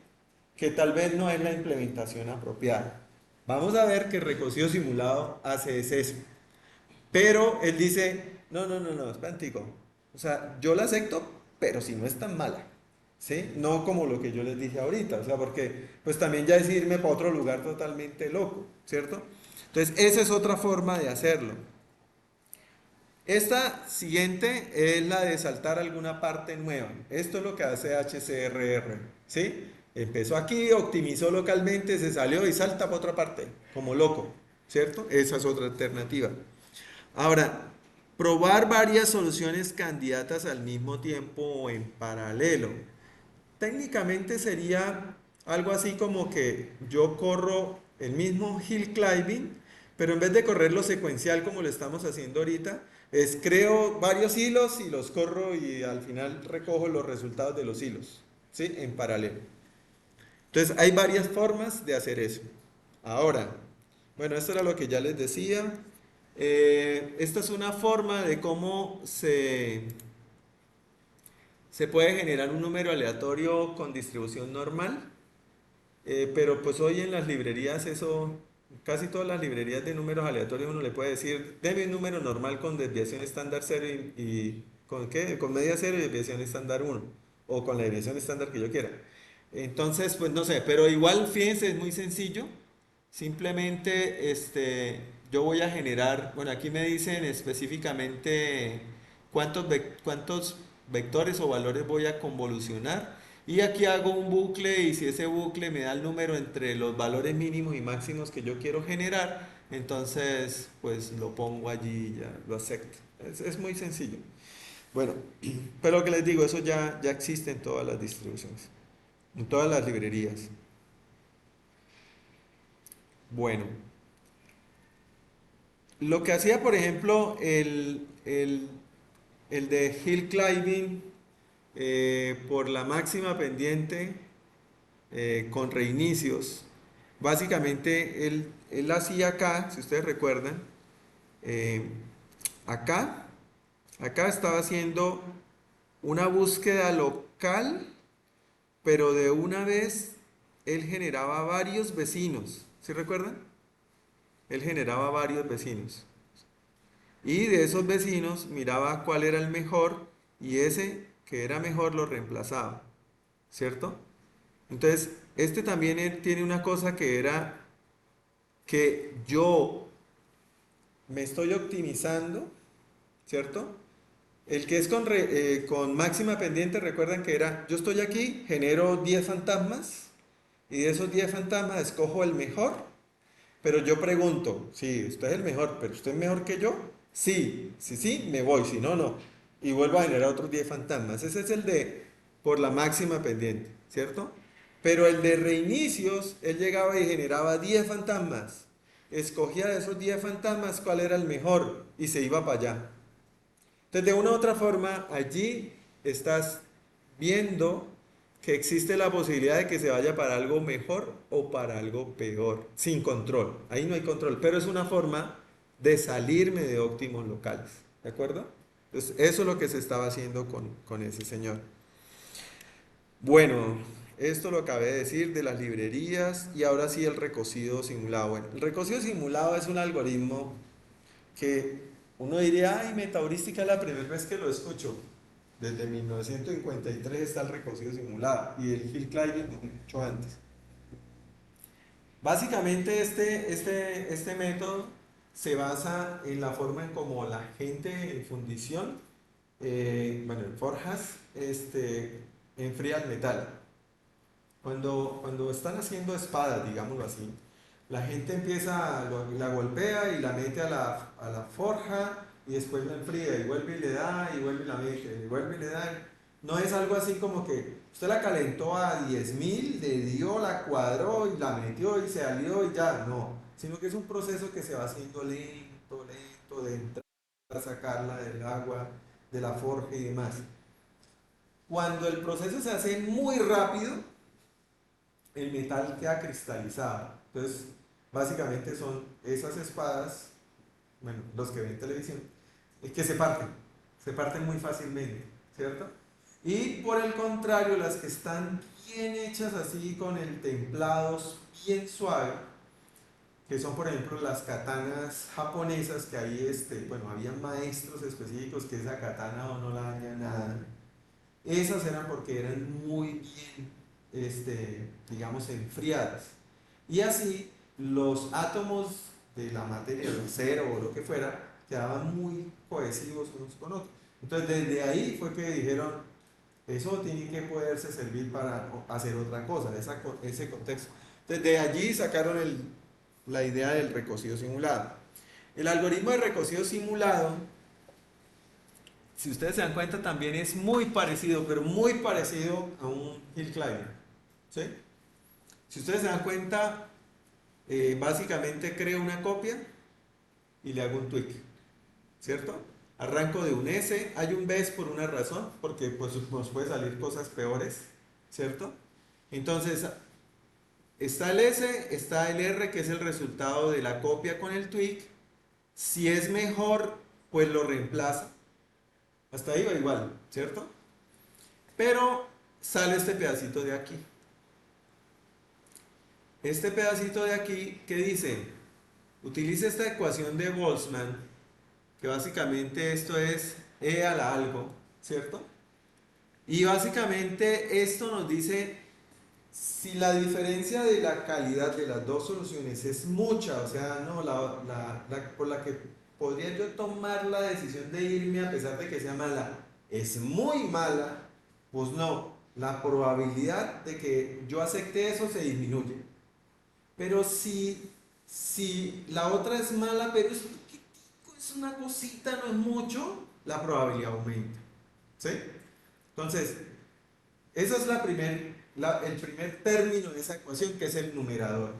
Que tal vez no es la implementación apropiada. Vamos a ver que recocido simulado hace eso. Pero él dice, no, no, no, no, espérate. O sea, yo la acepto, pero si no es tan mala. ¿Sí? No como lo que yo les dije ahorita. O sea, porque pues también ya es irme para otro lugar totalmente loco, ¿cierto? Entonces, esa es otra forma de hacerlo. Esta siguiente es la de saltar alguna parte nueva. Esto es lo que hace HCRR, ¿sí? Empezó aquí, optimizó localmente, se salió y salta para otra parte, como loco, ¿cierto? Esa es otra alternativa. Ahora, probar varias soluciones candidatas al mismo tiempo o en paralelo. Técnicamente sería algo así como que yo corro el mismo hill climbing, pero en vez de correrlo secuencial como lo estamos haciendo ahorita, Es creo varios hilos y los corro y al final recojo los resultados de los hilos, ¿sí? En paralelo. Entonces hay varias formas de hacer eso. Ahora, bueno, esto era lo que ya les decía. Esta es una forma de cómo se puede generar un número aleatorio con distribución normal. Pero pues hoy en las librerías eso, casi todas las librerías de números aleatorios uno le puede decir, deme un número normal con desviación estándar cero y ¿con qué? Con media cero y desviación estándar uno o con la desviación estándar que yo quiera. Entonces, pues no sé, pero igual fíjense, es muy sencillo. Simplemente yo voy a generar, bueno, aquí me dicen específicamente cuántos vectores o valores voy a convolucionar. Y aquí hago un bucle y si ese bucle me da el número entre los valores mínimos y máximos que yo quiero generar, entonces pues lo pongo allí y ya lo acepto. Es muy sencillo. Bueno, pero lo que les digo, eso ya existe en todas las distribuciones, en todas las librerías. Bueno, lo que hacía, por ejemplo, el de Hill Climbing por la máxima pendiente con reinicios, básicamente él hacía acá, si ustedes recuerdan, eh, acá, acá estaba haciendo una búsqueda local, pero de una vez él generaba varios vecinos, ¿sí recuerdan? Él generaba varios vecinos. Y de esos vecinos miraba cuál era el mejor y ese que era mejor lo reemplazaba, ¿cierto? Entonces, este también tiene una cosa que era que yo me estoy optimizando, ¿cierto? El que es con máxima pendiente, recuerdan que era, yo estoy aquí, genero 10 fantasmas y de esos 10 fantasmas escojo el mejor. Pero yo pregunto, si usted es el mejor, pero usted es mejor que yo, sí, sí, sí, me voy, si no, no. Y vuelvo a generar otros 10 fantasmas. Ese es el de por la máxima pendiente, ¿cierto? Pero el de reinicios, él llegaba y generaba 10 fantasmas. Escogía de esos 10 fantasmas cuál era el mejor y se iba para allá. Entonces, de una u otra forma, allí estás viendo que existe la posibilidad de que se vaya para algo mejor o para algo peor, sin control. Ahí no hay control, pero es una forma de salirme de óptimos locales. ¿De acuerdo? Entonces, eso es lo que se estaba haciendo con ese señor. Bueno, esto lo acabé de decir de las librerías y ahora sí el recocido simulado. Bueno, el recocido simulado es un algoritmo que uno diría, ay, metaheurística es la primera vez que lo escucho. Desde 1953 está el recocido simulado y el hill climbing mucho antes. Básicamente este método se basa en la forma en cómo la gente en fundición, bueno, en forjas, enfría el metal. Cuando están haciendo espadas, digámoslo así, la gente empieza, la golpea y la mete a la forja y después la enfría y vuelve y le da y vuelve y la mete y vuelve y le da. No es algo así como que usted la calentó a 10.000, le dio, la cuadró y la metió y se salió y ya, no. Sino que es un proceso que se va haciendo lento, lento, de entrar a sacarla del agua, de la forja y demás. Cuando el proceso se hace muy rápido, el metal queda cristalizado. Entonces, básicamente son esas espadas, bueno, los que ven televisión, que se parten muy fácilmente, ¿cierto? Y por el contrario, las que están bien hechas así con el templado bien suave, que son por ejemplo las katanas japonesas, que ahí, bueno, había maestros específicos que esa katana o no la daña nada. Esas eran porque eran muy bien, digamos, enfriadas. Y así los átomos de la materia, el acero o lo que fuera, quedaban muy cohesivos unos con otros. Entonces desde ahí fue que dijeron, eso tiene que poderse servir para hacer otra cosa, ese contexto. Entonces de allí sacaron la idea del recocido simulado. El algoritmo de recocido simulado, si ustedes se dan cuenta, también es muy parecido, pero muy parecido a un hill climber. ¿Sí? Si ustedes se dan cuenta, básicamente creo una copia y le hago un tweak, ¿cierto? Arranco de un S, hay un B por una razón, porque pues nos puede salir cosas peores, ¿cierto? Entonces, está el S, está el R, que es el resultado de la copia con el tweak. Si es mejor, pues lo reemplaza. Hasta ahí va igual, ¿cierto? Pero sale este pedacito de aquí. Este pedacito de aquí que dice, utiliza esta ecuación de Boltzmann, que básicamente esto es E a la algo, ¿cierto? Y básicamente esto nos dice si la diferencia de la calidad de las dos soluciones es mucha, o sea, no, por la que podría yo tomar la decisión de irme a pesar de que sea mala, es muy mala, pues no, la probabilidad de que yo acepte eso se disminuye. Pero si la otra es mala, pero es poquitico, es una cosita, no es mucho, la probabilidad aumenta. ¿Sí? Entonces, ese es el primer término de esa ecuación, que es el numerador.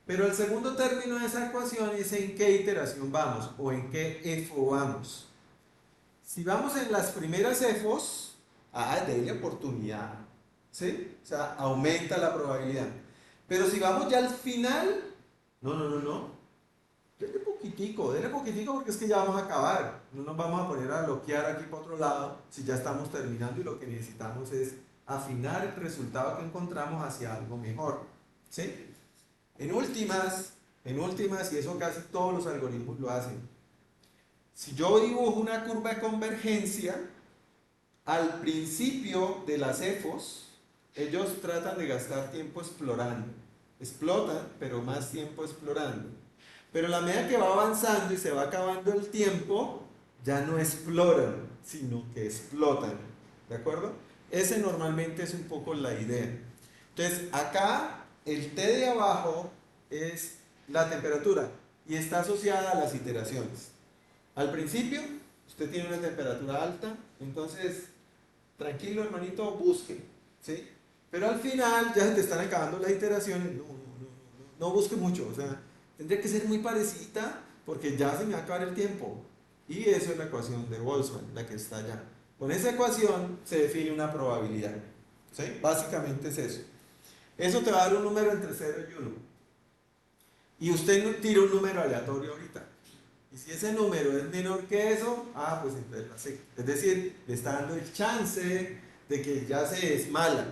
Pero el segundo término de esa ecuación es en qué iteración vamos o en qué EFO vamos. Si vamos en las primeras EFOs, denle oportunidad. ¿Sí? O sea, aumenta la probabilidad. Pero si vamos ya al final, no. Dele poquitico porque es que ya vamos a acabar. No nos vamos a poner a bloquear aquí para otro lado si ya estamos terminando y lo que necesitamos es afinar el resultado que encontramos hacia algo mejor. ¿Sí? En últimas, y eso casi todos los algoritmos lo hacen, si yo dibujo una curva de convergencia, al principio de las EFOs, ellos tratan de gastar tiempo explorando. Explotan, pero más tiempo explorando. Pero a la medida que va avanzando y se va acabando el tiempo, ya no exploran, sino que explotan. ¿De acuerdo? Ese normalmente es un poco la idea. Entonces, acá el T de abajo es la temperatura y está asociada a las iteraciones. Al principio, usted tiene una temperatura alta, entonces, tranquilo hermanito, busque, ¿sí? Pero al final ya se te están acabando las iteraciones, no busque mucho, o sea, tendría que ser muy parecida porque ya se me va a acabar el tiempo. Y eso es la ecuación de Boltzmann, la que está allá. Con esa ecuación se define una probabilidad, ¿sí? Básicamente es eso. Eso te va a dar un número entre 0 y 1. Y usted tira un número aleatorio ahorita. Y si ese número es menor que eso, pues entonces la acepta. Es decir, le está dando el chance de que ya se es mala.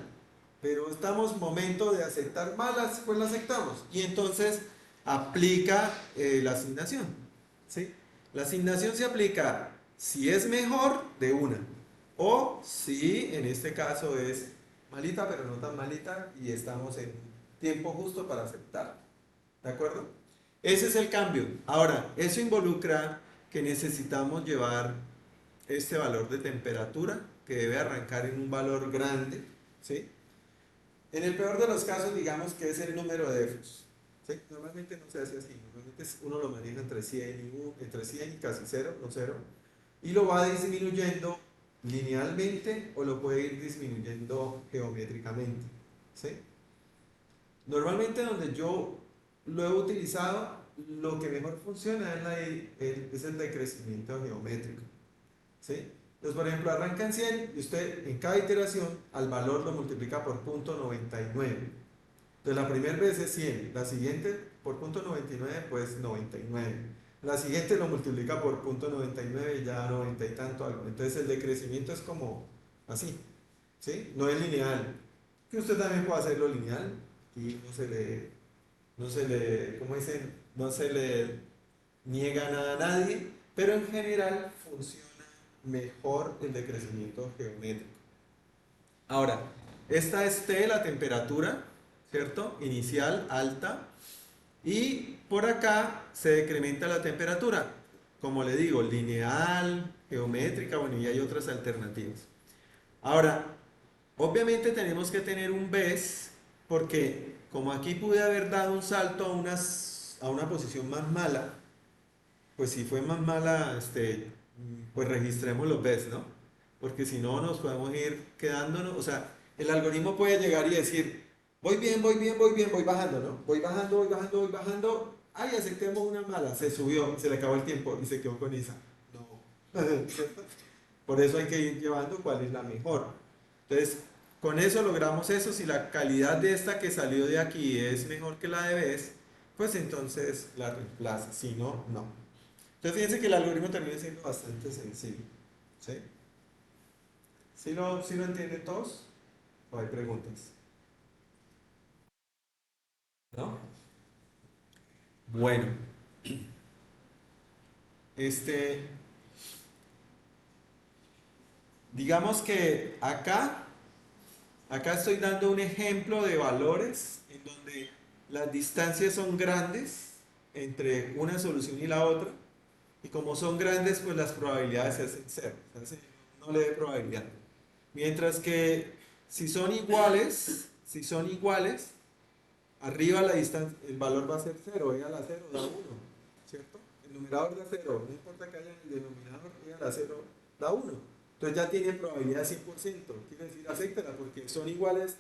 Pero estamos en momento de aceptar malas, pues la aceptamos. Y entonces aplica la asignación. ¿Sí? La asignación se aplica si es mejor de una. O si en este caso es malita, pero no tan malita, y estamos en tiempo justo para aceptar. ¿De acuerdo? Ese es el cambio. Ahora, eso involucra que necesitamos llevar este valor de temperatura, que debe arrancar en un valor grande, ¿sí? En el peor de los casos, digamos que es el número de EFOS. ¿Sí? Normalmente no se hace así, normalmente uno lo maneja entre 100 y casi cero, no cero, y lo va disminuyendo linealmente o lo puede ir disminuyendo geométricamente. ¿Sí? Normalmente donde yo lo he utilizado, lo que mejor funciona es el decrecimiento geométrico. ¿Sí? Entonces, por ejemplo, arranca en 100 y usted en cada iteración al valor lo multiplica por 0.99. Entonces, la primera vez es 100, la siguiente por 0.99, pues 99. La siguiente lo multiplica por 0.99 y ya 90 y tanto algo. Entonces, el decrecimiento es como así, ¿sí? No es lineal. Que usted también puede hacerlo lineal y ¿cómo dicen? No se le niega nada a nadie, pero en general funciona mejor el decrecimiento geométrico. Ahora, esta es T, la temperatura, ¿cierto? Inicial, alta, y por acá se decrementa la temperatura, como le digo, lineal, geométrica, bueno, y hay otras alternativas. Ahora, obviamente tenemos que tener un BES, porque como aquí pude haber dado un salto a una posición más mala, pues si fue más mala, pues registremos los bets, ¿no? Porque si no nos podemos ir quedándonos, o sea, el algoritmo puede llegar y decir, voy bien, voy bajando, ¿no? Voy bajando, ay, aceptemos una mala, se subió, se le acabó el tiempo y se quedó con esa. No. ¿cierto? Por eso hay que ir llevando cuál es la mejor. Entonces, con eso logramos eso. Si la calidad de esta que salió de aquí es mejor que la de BES, pues entonces la reemplaza. Si no, no. Entonces, fíjense que el algoritmo termina siendo bastante sencillo. ¿Sí? ¿Sí lo entienden todos? ¿O hay preguntas? ¿No? Bueno, este, digamos que acá estoy dando un ejemplo de valores en donde las distancias son grandes entre una solución y la otra, y como son grandes, pues las probabilidades se hacen cero, se hace no le dé probabilidad. Mientras que si son iguales, arriba la distancia, el valor va a ser cero, e a la cero da uno, ¿cierto? El numerador da cero, no importa que haya en el denominador, e a la cero da uno. Entonces ya tiene probabilidad 100%, quiere decir, acéptela porque son iguales,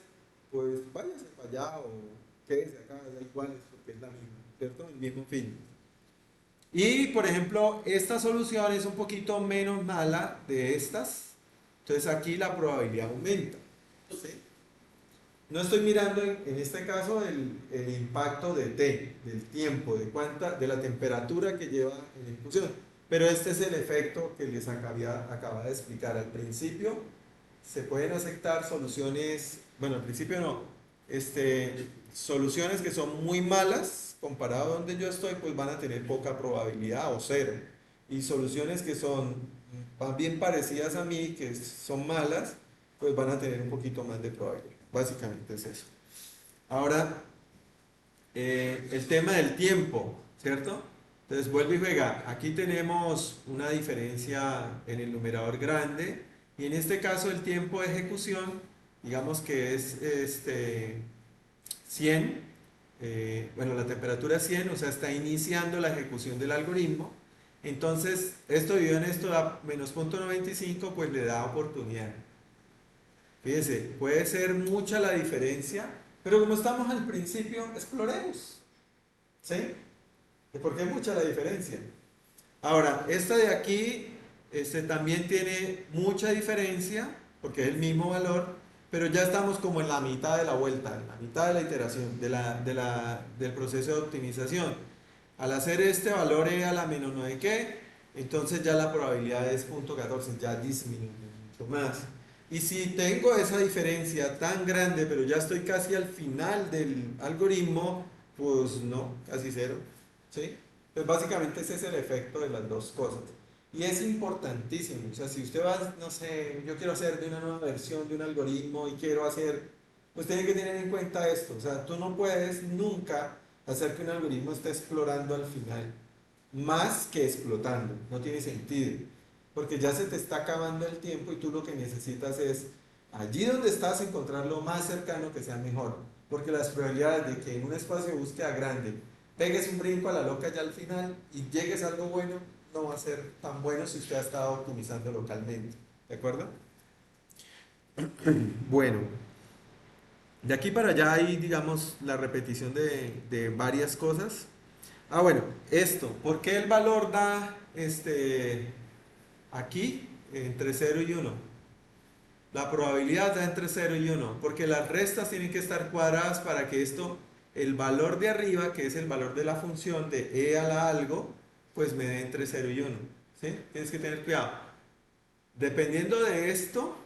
pues váyase para allá o quédese acá, da iguales porque es la misma, ¿cierto? El mismo fin. Y por ejemplo, esta solución es un poquito menos mala de estas, entonces aquí la probabilidad aumenta, ¿sí? No estoy mirando en este caso el impacto de T, del tiempo, de la temperatura que lleva en la infusión. Pero este es el efecto que les acaba de explicar. Al principio se pueden aceptar soluciones, bueno, al principio no, soluciones que son muy malas, comparado a donde yo estoy, pues van a tener poca probabilidad o cero. Y soluciones que son más bien parecidas a mí, que son malas, pues van a tener un poquito más de probabilidad. Básicamente es eso. Ahora, el tema del tiempo, ¿cierto? Entonces vuelve y juega. Aquí tenemos una diferencia en el numerador grande y en este caso el tiempo de ejecución, digamos que es 100, bueno, la temperatura es 100, o sea, está iniciando la ejecución del algoritmo. Entonces, esto dividido en esto da menos 0.95, pues le da oportunidad. Fíjense, puede ser mucha la diferencia, pero como estamos al principio, exploremos. ¿Sí? Porque es mucha la diferencia. Ahora, esta de aquí también tiene mucha diferencia, porque es el mismo valor, pero ya estamos como en la mitad de la vuelta, en la mitad de la iteración, del proceso de optimización. Al hacer este valor e a la menos no de qué, entonces ya la probabilidad es 0.14, ya disminuye mucho más. Y si tengo esa diferencia tan grande, pero ya estoy casi al final del algoritmo, pues no, casi cero. ¿Sí? Pues básicamente ese es el efecto de las dos cosas. Y es importantísimo. O sea, si usted va, no sé, yo quiero hacer de una nueva versión de un algoritmo y quiero hacer, pues tiene que tener en cuenta esto. O sea, tú no puedes nunca hacer que un algoritmo esté explorando al final, más que explotando. No tiene sentido. Porque ya se te está acabando el tiempo y tú lo que necesitas es, allí donde estás, encontrar lo más cercano que sea mejor. Porque las probabilidades de que en un espacio de búsqueda grande pegues un brinco a la loca ya al final y llegues a algo bueno, no va a ser tan bueno si usted ha estado optimizando localmente. ¿De acuerdo? Bueno, de aquí para allá hay, digamos, la repetición de varias cosas. Ah, bueno, esto, ¿por qué el valor da aquí entre cero y uno? La probabilidad da entre cero y uno, porque las restas tienen que estar cuadradas para que esto, el valor de arriba, que es el valor de la función de e a la algo, pues me dé entre cero y uno. ¿Sí? Tienes que tener cuidado. Dependiendo de esto,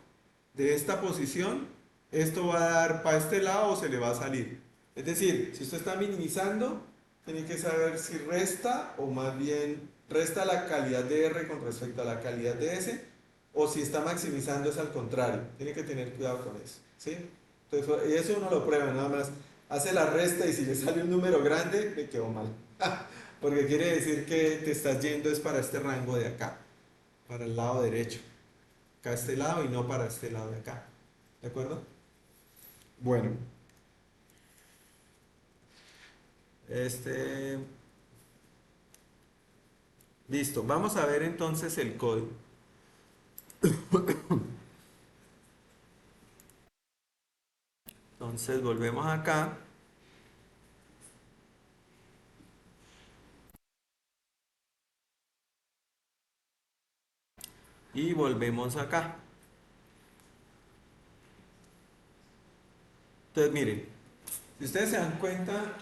de esta posición, esto va a dar para este lado o se le va a salir. Es decir, si usted está minimizando, tiene que saber si resta o más bien resta la calidad de R con respecto a la calidad de S, o si está maximizando es al contrario. Tiene que tener cuidado con eso. ¿Sí? Entonces, eso uno lo prueba nada más. Hace la resta y si le sale un número grande, le quedó mal. Porque quiere decir que te estás yendo es para este rango de acá, para el lado derecho acá a este lado y no para este lado de acá. ¿De acuerdo? Bueno, este, listo. Vamos a ver entonces el código. Entonces volvemos acá. Y volvemos acá. Entonces, miren, si ustedes se dan cuenta,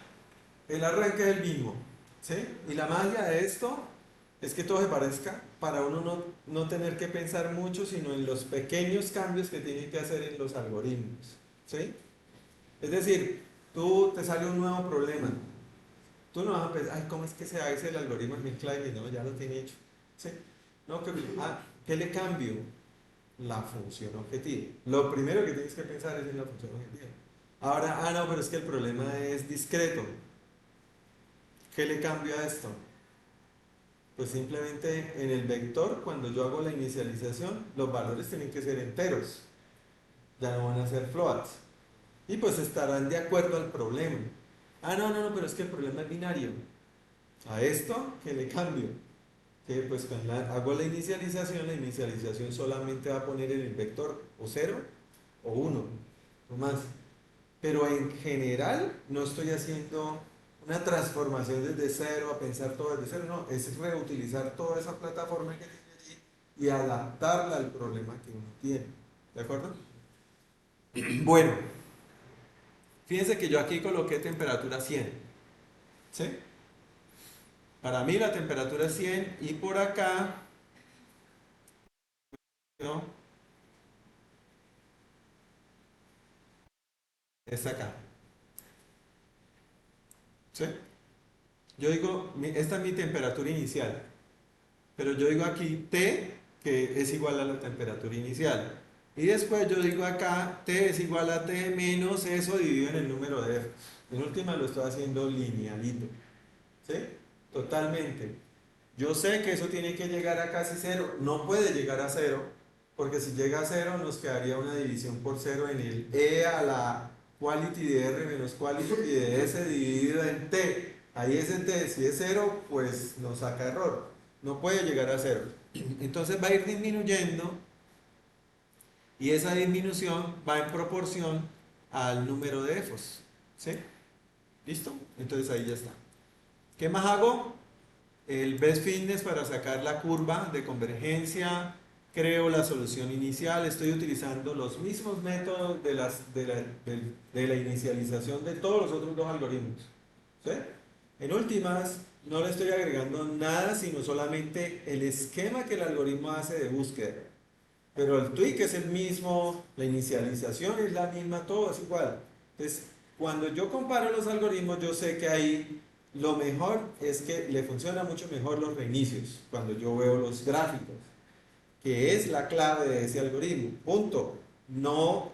el arranque es el mismo, ¿sí? Y la magia de esto es que todo se parezca para uno no tener que pensar mucho, sino en los pequeños cambios que tiene que hacer en los algoritmos, ¿sí? Es decir, tú te sale un nuevo problema. Tú no vas a pensar, ay, ¿cómo es que se hace el algoritmo en Klein? No, ya lo tiene hecho. ¿Sí? No, ¿qué le cambio? La función objetivo. Lo primero que tienes que pensar es en la función objetiva. Ahora, no, pero es que el problema es discreto. ¿Qué le cambio a esto? Pues simplemente en el vector, cuando yo hago la inicialización, los valores tienen que ser enteros. Ya no van a ser floats. Y pues estarán de acuerdo al problema. No, pero es que el problema es binario. A esto, ¿qué le cambio? Que pues hago la inicialización solamente va a poner en el vector o 0 o 1, o más. Pero en general no estoy haciendo una transformación desde cero a pensar todo desde cero, no, es reutilizar toda esa plataforma que tiene allí y adaptarla al problema que uno tiene. ¿De acuerdo? Bueno, fíjense que yo aquí coloqué temperatura 100, ¿sí? Para mí la temperatura es 100 y por acá, ¿no? Es acá, ¿sí? Yo digo, esta es mi temperatura inicial, pero yo digo aquí T, que es igual a la temperatura inicial. Y después yo digo acá, T es igual a T menos eso dividido en el número de F. En última lo estoy haciendo linealito, ¿sí? Totalmente. Yo sé que eso tiene que llegar a casi cero, no puede llegar a cero, porque si llega a cero nos quedaría una división por cero en el E a la quality de R menos quality de S dividido en T. Ahí ese T, si es cero, pues nos saca error. No puede llegar a cero. Entonces va a ir disminuyendo y esa disminución va en proporción al número de EFOS. ¿Sí? ¿Listo? Entonces ahí ya está. ¿Qué más hago? El best fitness para sacar la curva de convergencia, creo la solución inicial, estoy utilizando los mismos métodos de la inicialización de todos los otros dos algoritmos. ¿Sí? En últimas, no le estoy agregando nada, sino solamente el esquema que el algoritmo hace de búsqueda. Pero el tweak es el mismo, la inicialización es la misma, todo es igual. Entonces, cuando yo comparo los algoritmos, yo sé que ahí lo mejor es que le funciona mucho mejor los reinicios, cuando yo veo los gráficos, que es la clave de ese algoritmo. Punto. No,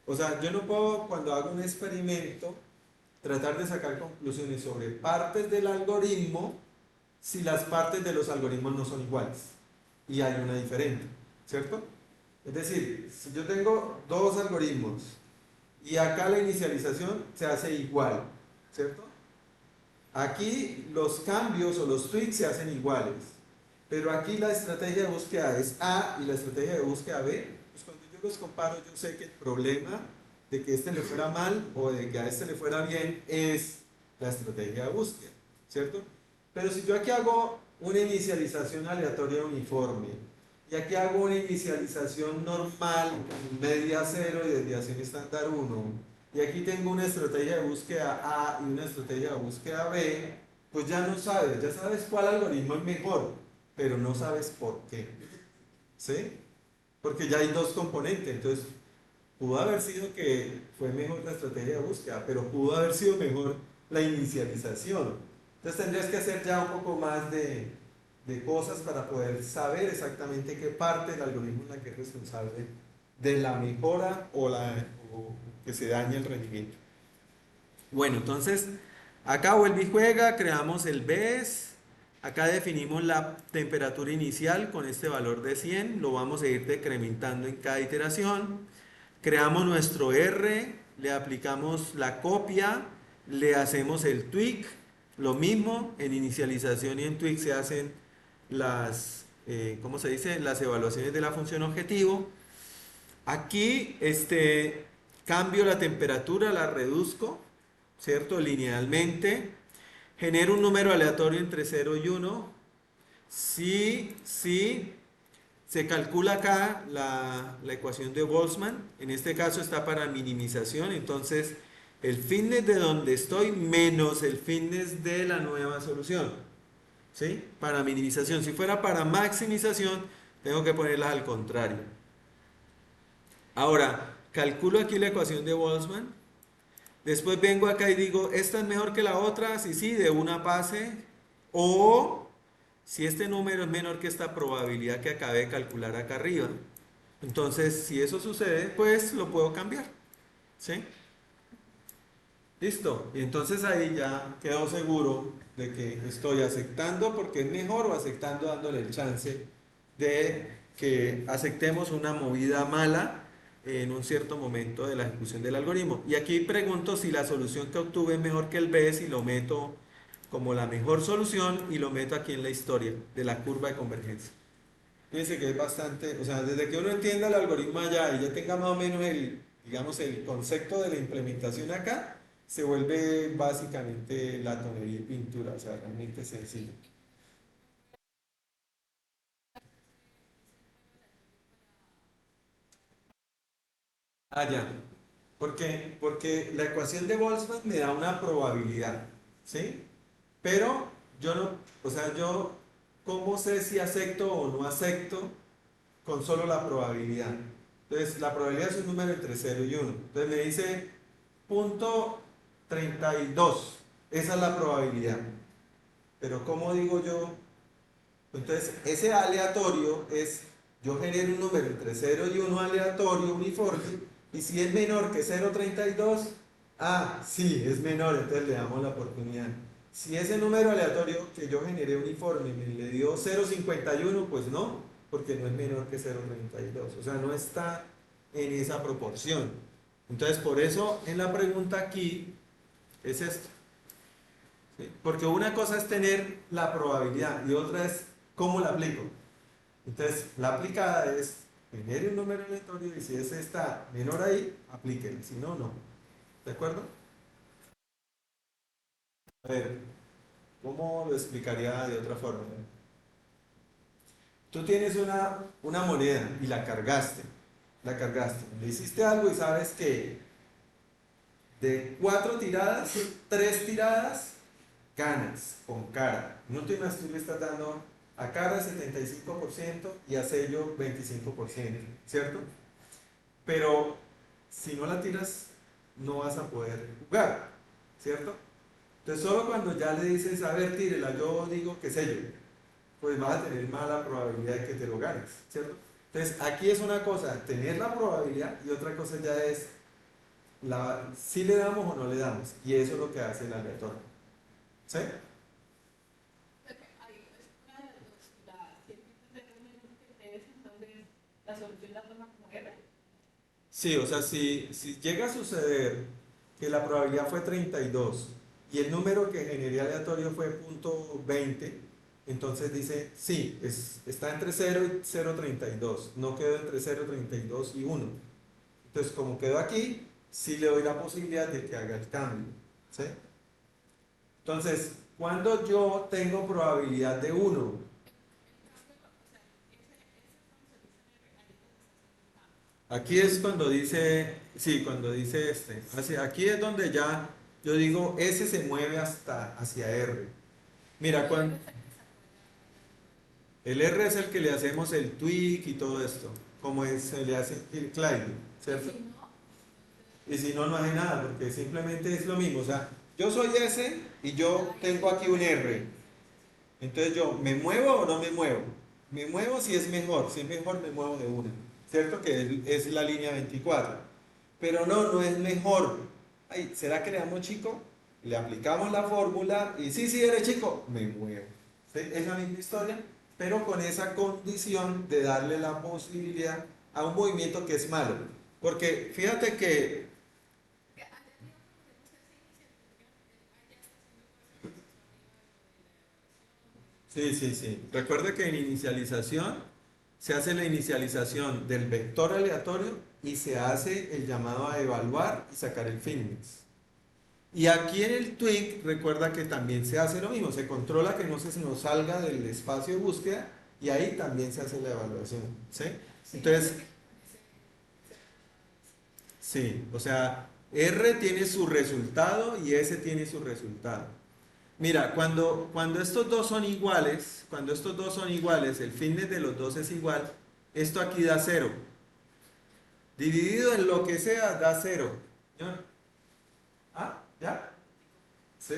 o sea, yo no puedo cuando hago un experimento tratar de sacar conclusiones sobre partes del algoritmo si las partes de los algoritmos no son iguales y hay una diferente, ¿cierto? Es decir, si yo tengo dos algoritmos y acá la inicialización se hace igual, ¿cierto? Aquí los cambios o los tweaks se hacen iguales, pero aquí la estrategia de búsqueda es A y la estrategia de búsqueda B. Pues cuando yo los comparo, yo sé que el problema de que este le fuera mal o de que a este le fuera bien es la estrategia de búsqueda, ¿cierto? Pero si yo aquí hago una inicialización aleatoria uniforme y aquí hago una inicialización normal, media cero y desviación estándar 1, y aquí tengo una estrategia de búsqueda A y una estrategia de búsqueda B, pues ya no sabes, ya sabes cuál algoritmo es mejor, pero no sabes por qué. ¿Sí? Porque ya hay dos componentes, entonces pudo haber sido que fue mejor la estrategia de búsqueda, pero pudo haber sido mejor la inicialización. Entonces tendrías que hacer ya un poco más de cosas para poder saber exactamente qué parte del algoritmo es la que es responsable de la mejora o que se dañe el rendimiento. Bueno, entonces acá vuelve y juega, creamos el BES, acá definimos la temperatura inicial con este valor de 100, lo vamos a ir decrementando en cada iteración, creamos nuestro R, le aplicamos la copia, le hacemos el tweak, lo mismo en inicialización y en tweak se hacen ¿cómo se dice? Las evaluaciones de la función objetivo. Aquí cambio la temperatura, la reduzco, ¿cierto? Linealmente. Genero un número aleatorio entre 0 y 1. Si Se calcula acá la ecuación de Boltzmann, en este caso está para minimización, entonces el fitness de donde estoy menos el fitness de la nueva solución, ¿sí? Para minimización. Si fuera para maximización, tengo que ponerlas al contrario. Ahora, calculo aquí la ecuación de Boltzmann, después vengo acá y digo, esta es mejor que la otra, si sí, de una pase, o si este número es menor que esta probabilidad que acabé de calcular acá arriba. Entonces, si eso sucede, pues lo puedo cambiar. ¿Sí? Listo. Y entonces ahí ya quedo seguro de que estoy aceptando porque es mejor o aceptando dándole el chance de que aceptemos una movida mala en un cierto momento de la ejecución del algoritmo. Y aquí pregunto si la solución que obtuve es mejor que el B, si lo meto como la mejor solución y lo meto aquí en la historia de la curva de convergencia. Fíjense que es bastante, o sea, desde que uno entienda el algoritmo allá y ya tenga más o menos el, digamos, el concepto de la implementación acá, se vuelve básicamente la tonería y pintura, o sea, realmente sencillo. Ah, ya. ¿Por qué? Porque la ecuación de Boltzmann me da una probabilidad, ¿sí? Pero yo no, o sea, yo, ¿cómo sé si acepto o no acepto con solo la probabilidad? Entonces, la probabilidad es un número entre cero y uno. Entonces me dice punto 32. Esa es la probabilidad. Pero ¿cómo digo yo? Entonces, ese aleatorio es, yo genero un número entre cero y uno aleatorio, uniforme, y si es menor que 0,32, ah, sí, es menor, entonces le damos la oportunidad. Si ese número aleatorio que yo generé uniforme me le dio 0,51, pues no, porque no es menor que 0,32, o sea, no está en esa proporción. Entonces, por eso en la pregunta aquí es esto. ¿Sí? Porque una cosa es tener la probabilidad y otra es cómo la aplico. Entonces, la aplicada es tener un número aleatorio y si ese está menor ahí, aplíquelo, si no, no. ¿De acuerdo? A ver, ¿cómo lo explicaría de otra forma? Tú tienes una moneda y la cargaste, le hiciste algo y sabes que de 4 tiradas, 3 tiradas ganas con cara. En últimas tú le estás dando a cara 75% y a sello 25%, ¿cierto? Pero si no la tiras, no vas a poder jugar, ¿cierto? Entonces solo cuando ya le dices, a ver, tírela, yo digo que sello, pues vas a tener mala probabilidad de que te lo ganes, ¿cierto? Entonces aquí es una cosa, tener la probabilidad y otra cosa ya es si le damos o no le damos. Y eso es lo que hace el aleatorio. ¿Sí? Sí, o sea, si llega a suceder que la probabilidad fue 32 y el número que generé aleatorio fue punto 20, entonces dice, sí, está entre 0 y 0,32, no quedó entre 0,32 y 1. Entonces, como quedó aquí, sí le doy la posibilidad de que haga el cambio. ¿Sí? Entonces, cuando yo tengo probabilidad de 1, aquí es cuando dice, sí, cuando dice aquí es donde ya yo digo, S se mueve hasta hacia R. Mira, cuando el R es el que le hacemos el tweak y todo esto, como se le hace el Clyde, ¿cierto? Y si no, no hace nada, porque simplemente es lo mismo. O sea, yo soy S y yo tengo aquí un R. Entonces yo, ¿me muevo o no me muevo? Me muevo si es mejor, si es mejor me muevo de una, ¿cierto? Que es la línea 24. Pero no, no es mejor. Ay, ¿será que le damos chico? Le aplicamos la fórmula y sí, sí, eres chico, me muevo. ¿Sí? Es la misma historia, pero con esa condición de darle la posibilidad a un movimiento que es malo. Porque fíjate que sí, sí, sí. Recuerde que en inicialización se hace la inicialización del vector aleatorio y se hace el llamado a evaluar y sacar el fitness. Y aquí en el tweak recuerda que también se hace lo mismo, se controla que no se nos salga del espacio de búsqueda Y ahí también se hace la evaluación, ¿sí? Entonces, sí, o sea, R tiene su resultado y S tiene su resultado. Mira, cuando estos dos son iguales, cuando estos dos son iguales, el fitness de los dos es igual, esto aquí da cero. Dividido en lo que sea, da cero. ¿Ya? ¿Ah? ¿Ya? ¿Sí?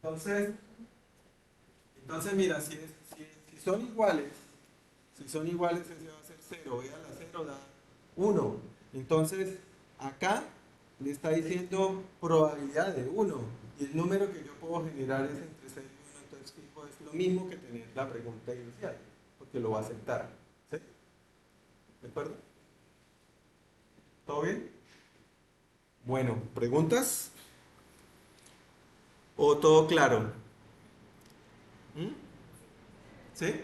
Entonces, entonces mira, si son iguales, si son iguales, ese va a ser cero. Voy a la cero, da uno. Entonces, acá le está diciendo probabilidad de uno. Y el número que yo puedo generar es entre 6 y uno. Entonces, fijo, es lo mismo que tener la pregunta inicial, porque lo va a aceptar. ¿Sí? ¿De acuerdo? ¿Todo bien? Bueno, ¿preguntas? ¿O todo claro? ¿Mm? ¿Sí?